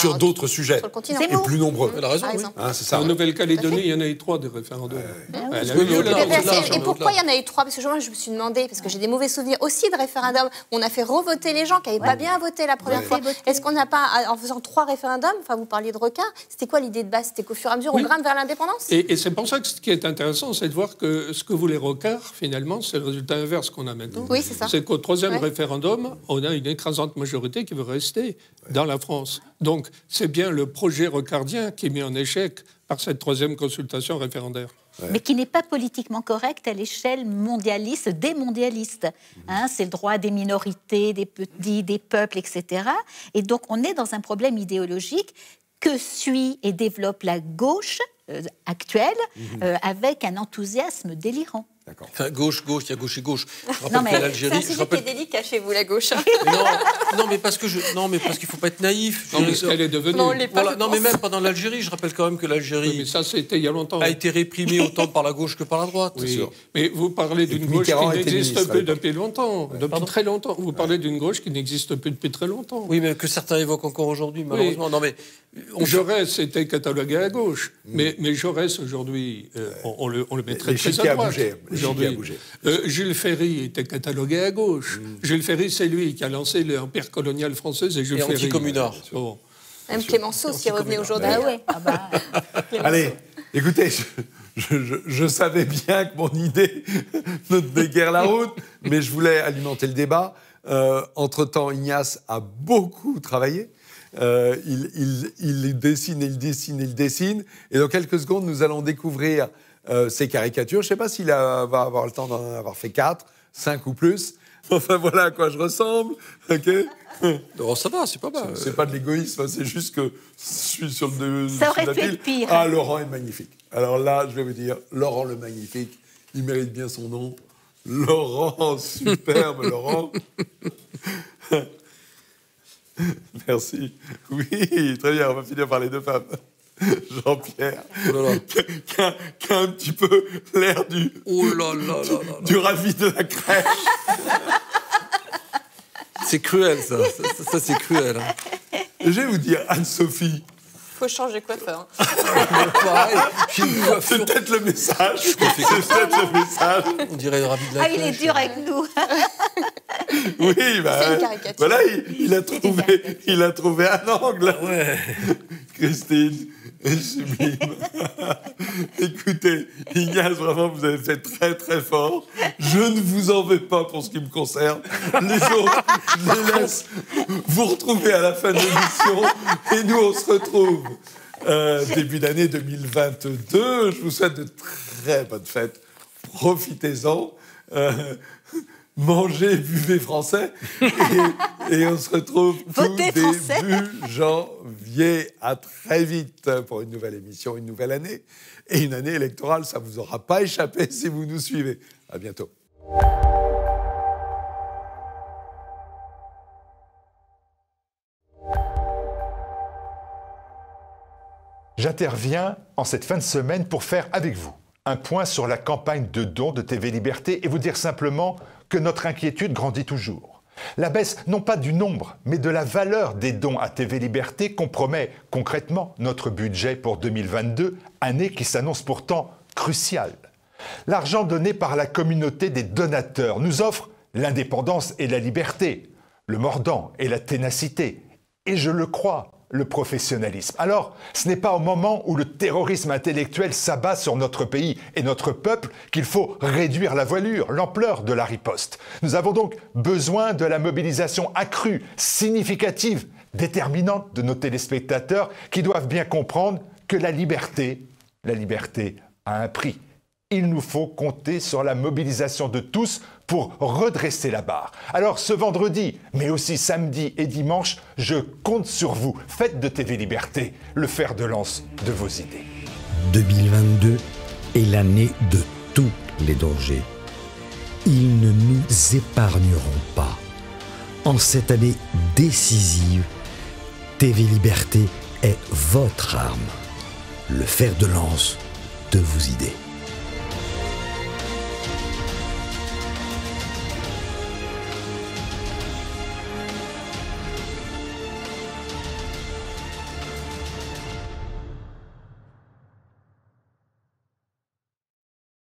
Sur d'autres sujets, et plus nombreux. Elle a raison, c'est ça. En Nouvelle-Calédonie, il y en a eu 3 des référendums. Et pourquoi il y en a eu 3? Parce que moi, je me suis demandé, parce que j'ai des mauvais souvenirs aussi de référendums, on a fait revoter les gens qui n'avaient pas bien voté la première fois. Est-ce qu'on n'a pas, en faisant 3 référendums, enfin vous parliez de requin, c'était quoi l'idée de base? C'était qu'au fur et à mesure, on grimpe vers l'indépendance? Et c'est pour ça que ce qui est intéressant, c'est de voir que ce que voulaient Rocard, finalement, c'est le résultat inverse qu'on a maintenant. Oui, c'est ça. C'est qu'au 3e référendum, on a une écrasante majorité qui veut rester dans la France. Donc, c'est bien le projet rocardien qui est mis en échec par cette 3e consultation référendaire. Mais qui n'est pas politiquement correct à l'échelle mondialiste, des mondialistes. C'est le droit des minorités, des petits, des peuples, etc. Et donc, on est dans un problème idéologique que suit et développe la gauche actuelle avec un enthousiasme délirant. D'accord. Enfin, gauche, il y a gauche et gauche. Je rappelle qu'à l'Algérie, c'est un sujet qui est délicat chez vous, la gauche. Non, mais parce qu'il faut pas être naïf. Non, mais ce qu'elle est devenue. Non, mais même pendant l'Algérie, je rappelle quand même que l'Algérie. Oui, mais ça, c'était il y a longtemps. A été réprimée autant par la gauche que par la droite. Oui. Mais vous parlez d'une gauche qui n'existe plus depuis longtemps, depuis très longtemps. Vous parlez d'une gauche qui n'existe plus depuis très longtemps. Oui, mais que certains évoquent encore aujourd'hui, malheureusement. Non, mais Jaurès était catalogué à gauche, mais Jaurès aujourd'hui, on le mettrait très à droite. Aujourd'hui, Jules Ferry était catalogué à gauche. Jules Ferry, c'est lui qui a lancé l'empire colonial français et Jules Ferry. Anticommunard. Même Clémenceau s'y revenait aujourd'hui. Allez, écoutez, je savais bien que mon idée ne tenait guère la route, mais je voulais alimenter le débat. Entre-temps, Ignace a beaucoup travaillé. Il dessine, et il dessine, et il dessine. Et dans quelques secondes, nous allons découvrir ces caricatures. Je ne sais pas s'il va avoir le temps d'en avoir fait 4, 5 ou plus. Enfin, voilà à quoi je ressemble. OK. Non, ça va, c'est pas mal. C'est pas de l'égoïsme, c'est juste que je suis sur le ça aurait pu être pire. Ah, Laurent est magnifique. Alors là, je vais vous dire, Laurent le magnifique, il mérite bien son nom. Laurent, superbe Laurent. Merci. Oui, très bien, on va finir par les 2 femmes. Jean-Pierre, qui a un petit peu l'air du ravi de la crèche. C'est cruel, ça. Ça c'est cruel. Je vais vous dire, Anne-Sophie. Faut changer de coiffeur. Pareil, c'est peut-être le message. C'est peut-être le message. On dirait le ravi de la crèche. Il est dur avec nous. Oui, c'est une caricature. Voilà, il a trouvé un angle. Ouais. Christine, sublime. Écoutez, Ignace, vraiment, vous avez fait très très fort. Je ne vous en vais pas pour ce qui me concerne. Les autres, je les laisse vous retrouver à la fin de l'émission. Et nous, on se retrouve début d'année 2022. Je vous souhaite de très bonnes fêtes. Profitez-en. Mangez, buvez français. Et on se retrouve tout début janvier. À très vite pour une nouvelle émission, une nouvelle année. Et une année électorale, ça ne vous aura pas échappé si vous nous suivez. À bientôt. J'interviens en cette fin de semaine pour faire avec vous un point sur la campagne de dons de TV Liberté et vous dire simplement que notre inquiétude grandit toujours. La baisse non pas du nombre, mais de la valeur des dons à TV Liberté compromet concrètement notre budget pour 2022, année qui s'annonce pourtant cruciale. L'argent donné par la communauté des donateurs nous offre l'indépendance et la liberté, le mordant et la ténacité, et je le crois, le professionnalisme. Alors, ce n'est pas au moment où le terrorisme intellectuel s'abat sur notre pays et notre peuple qu'il faut réduire la voilure, l'ampleur de la riposte. Nous avons donc besoin de la mobilisation accrue, significative, déterminante de nos téléspectateurs qui doivent bien comprendre que la liberté a un prix. Il nous faut compter sur la mobilisation de tous pour redresser la barre. Alors ce vendredi, mais aussi samedi et dimanche, je compte sur vous. Faites de TV Liberté le fer de lance de vos idées. 2022 est l'année de tous les dangers. Ils ne nous épargneront pas. En cette année décisive, TV Liberté est votre arme. Le fer de lance de vos idées.